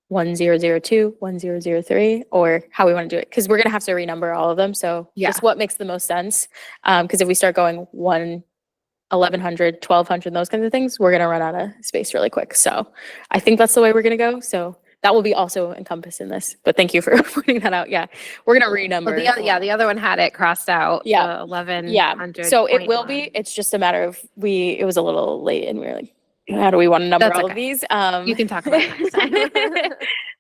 1002, 1003, or how we want to do it. Because we're going to have to renumber all of them. So just what makes the most sense. Because if we start going 1100, 1200, those kinds of things, we're going to run out of space really quick. So I think that's the way we're going to go. So that will be also encompassed in this. But thank you for pointing that out. Yeah, we're going to renumber. Well, the other one had it crossed out. Yeah. 1100. So it will be. It's just a matter of it was a little late and we were like, how do we want to number That's all okay. of these? You can talk about it next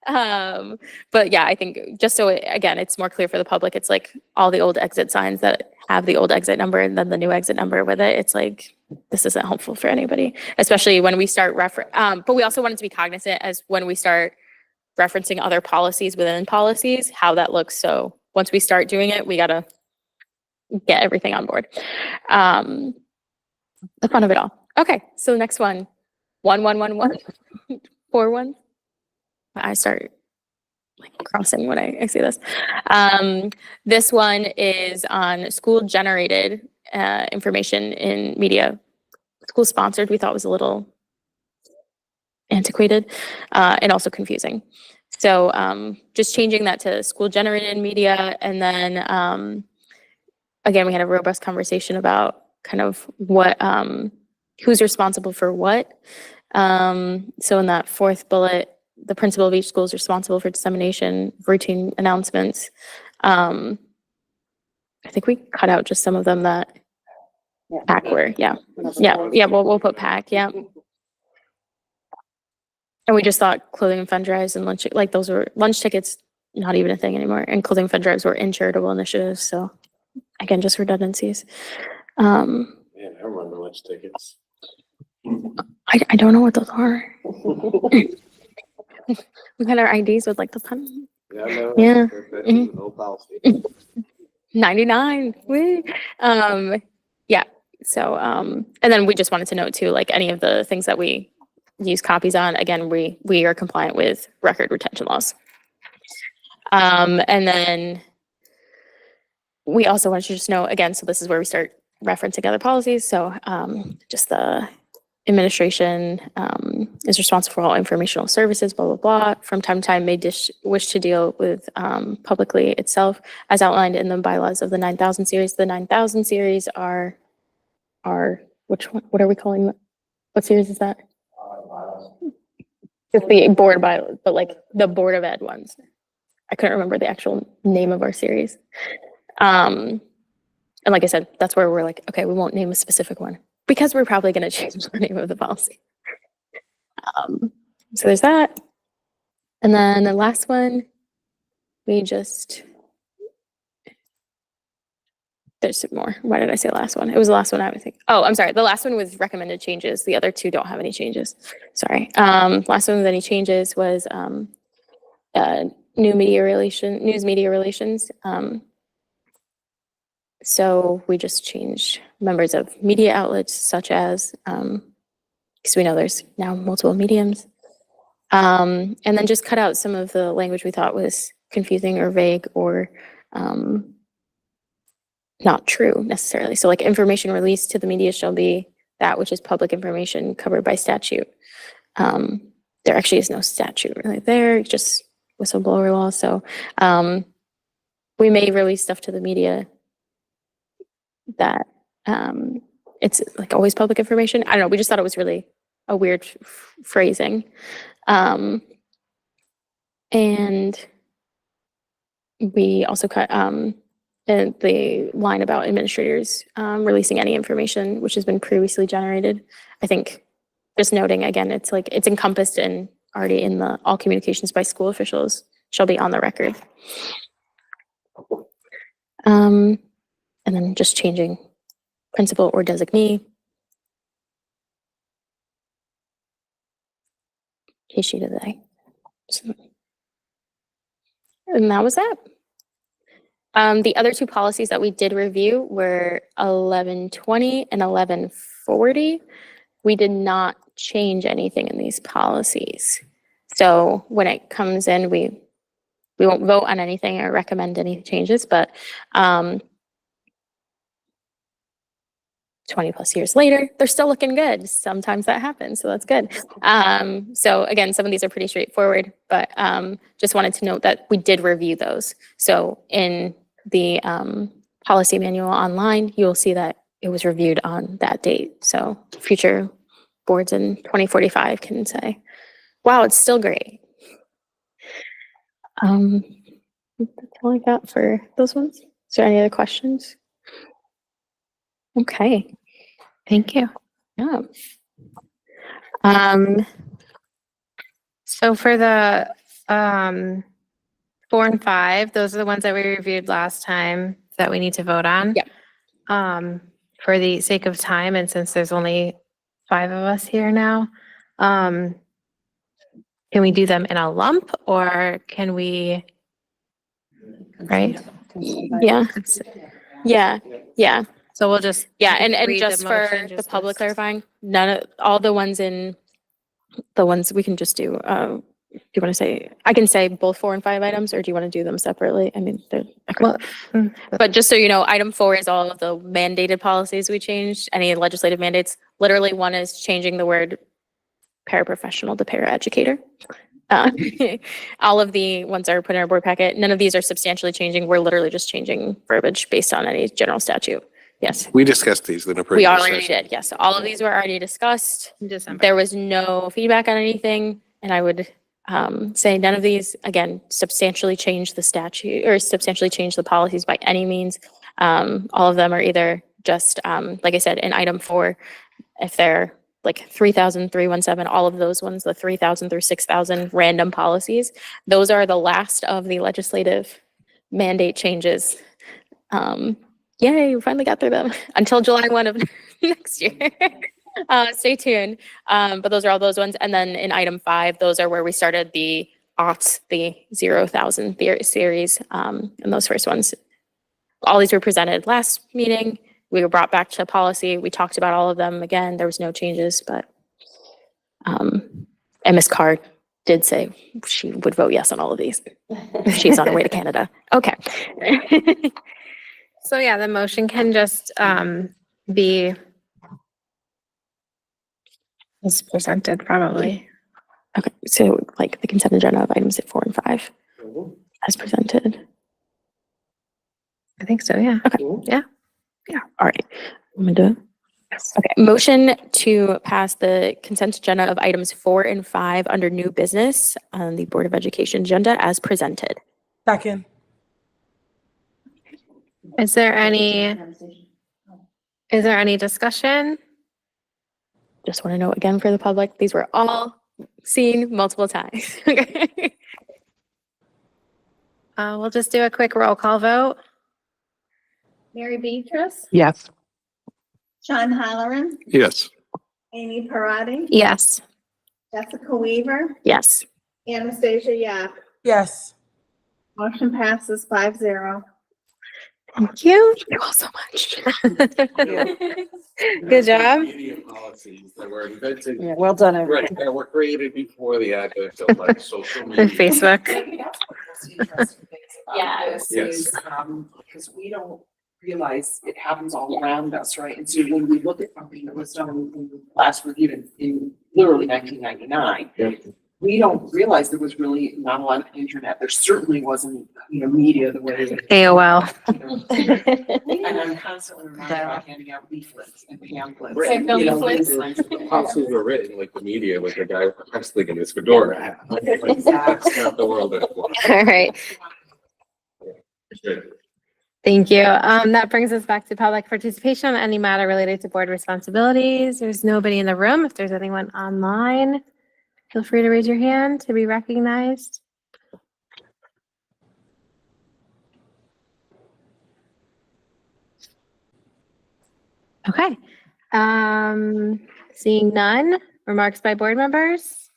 time. But yeah, I think just so again, it's more clear for the public. It's like all the old exit signs that have the old exit number and then the new exit number with it. It's like, this isn't helpful for anybody, especially when we start but we also wanted to be cognizant as when we start referencing other policies within policies, how that looks. So once we start doing it, we got to get everything on board. The fun of it all. Okay, so the next one, 1111, 41. I start like crossing when I see this. This one is on school generated information in media. School sponsored, we thought was a little antiquated and also confusing. So just changing that to school generated media. And then again, we had a robust conversation about kind of what, who's responsible for what. So in that fourth bullet, the principal of each school is responsible for dissemination of routine announcements. I think we cut out just some of them that PAC were, yeah. We'll put PAC, yeah. And we just thought clothing and fund drives and lunch, like those were lunch tickets, not even a thing anymore. And clothing fund drives were in charitable initiatives. So again, just redundancies. Man, I remember lunch tickets. I don't know what those are. We had our IDs with like the pen. Yeah, I know. Yeah. Mhm. No policy. 99. Woo. Yeah. So, and then we just wanted to note too, like any of the things that we use copies on, again, we are compliant with record retention laws. And then we also want you to just know, again, so this is where we start referencing other policies. So just the administration is responsible for all informational services, blah, blah, blah. From time to time may wish to deal with publicly itself as outlined in the bylaws of the 9000 series. The 9000 series are which one, what are we calling that? What series is that? Just the board by, but like the Board of Ed ones. I couldn't remember the actual name of our series. And like I said, that's where we're like, okay, we won't name a specific one because we're probably going to change the name of the policy. So there's that. And then the last one, there's more. Why did I say last one? It was the last one I would think. Oh, I'm sorry. The last one was recommended changes. The other two don't have any changes. Sorry. Last one with any changes was news media relations. So we just changed members of media outlets such as, because we know there's now multiple mediums. And then just cut out some of the language we thought was confusing or vague or not true necessarily. So like information released to the media shall be that which is public information covered by statute. There actually is no statute really there, just whistleblower law. So we may release stuff to the media that it's like always public information. I don't know. We just thought it was really a weird phrasing. And we also cut the line about administrators releasing any information which has been previously generated. I think just noting again, it's like it's encompassed in already in the all communications by school officials shall be on the record. And then just changing principal or designee. He, she, to they. So, and that was that. The other two policies that we did review were 1120 and 1140. We did not change anything in these policies. So when it comes in, we won't vote on anything or recommend any changes, but 20 plus years later, they're still looking good. Sometimes that happens, so that's good. So again, some of these are pretty straightforward, but just wanted to note that we did review those. So in the policy manual online, you will see that it was reviewed on that date. So future boards in 2045 can say, wow, it's still great. That's all I got for those ones. Is there any other questions? Okay, thank you. Yeah. So for the 4 and 5, those are the ones that we reviewed last time that we need to vote on. Yep. For the sake of time, and since there's only 5 of us here now, can we do them in a lump or can we, right? Yeah. Yeah. So we'll just and read the just for motion, the just public list. clarifying, none of all the ones we can just do. Do you want to say? I can say both 4 and 5 items, or do you want to do them separately? I mean, they're but just so you know, item 4 is all of the mandated policies we changed. Any legislative mandates. Literally, one is changing the word paraprofessional to paraeducator. All of the ones that are put in our board packet. None of these are substantially changing. We're literally just changing verbiage based on any general statute. Yes. We discussed these in a We previous already session. did, yes. All of these were already discussed. In December. There was no feedback on anything, and I would say none of these, again, substantially change the statute or substantially change the policies by any means. All of them are either just, like I said, in item 4, if they're like 3,317, all of those ones, the 3,000 through 6,000 random policies, those are the last of the legislative mandate changes. Yay, we finally got through them until July 1 of next year. Stay tuned. But those are all those ones. And then in item 5, those are where we started the aughts, the 0,000 series, and those first ones. All these were presented last meeting. We were brought back to policy. We talked about all of them again. There was no changes, but Ms. Carr did say she would vote yes on all of these. She's on her way to Canada. Okay. So yeah, the motion can just be as presented probably. Okay, so like the consent agenda of items at 4 and 5 as presented. I think so, yeah. Okay. Yeah. Yeah, all right. I'm gonna do it. Okay, motion to pass the consent agenda of items 4 and 5 under new business on the Board of Education agenda as presented. Second. Is there any discussion? Just want to note again for the public, these were all seen multiple times. Okay. We'll just do a quick roll call vote. Mary Beatrice, Yes. Sean Halloran, Yes. Amy Parati, Yes. Jessica Weaver, Yes. Anastasia Yap. Yes. Motion passes 5-0. Thank you. Thank you all so much. Good job. Media policies that were invented. Yeah, well done, everyone. Right, that were created before the advent of like social media. Facebook. Yes. Yes. Because we don't realize it happens all around us, right? And so when we look at something that was done in last reviewed in literally 1999, we don't realize there was really not a lot of internet. There certainly wasn't, media the way that. AOL. And I'm constantly reminded about handing out leaflets and pamphlets. Right. and, you know, Leaflets. these kinds of things. Policies were written like the media, like the guy wrestling in his fedora hat. Like, that's not the world anymore. All right. Thank you. That brings us back to public participation on any matter related to board responsibilities. There's nobody in the room. If there's anyone online, feel free to raise your hand to be recognized. Okay. Seeing none, remarks by board members?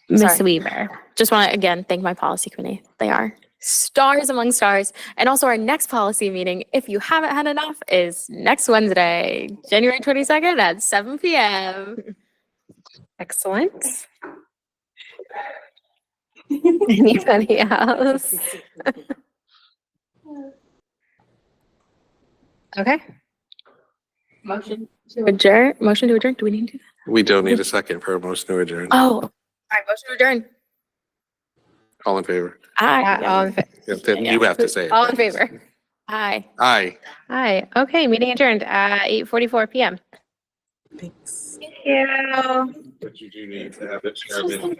Ms. Sorry. Weaver. Just want to again thank my policy committee. They are stars among stars. And also our next policy meeting, if you haven't had enough, is next Wednesday, January 22nd at 7 p.m. Excellent. Anybody else? Okay. Motion to adjourn. Motion to adjourn. Do we need to do that? We don't need a second for a motion to adjourn. Oh, all right. Motion to adjourn. All in favor? Aye. All in, Then you have to say it. all in favor? Aye. Aye. Aye. Okay, meeting adjourned at 8:44 p.m. Thanks. Thank you. But you do need to have the chairman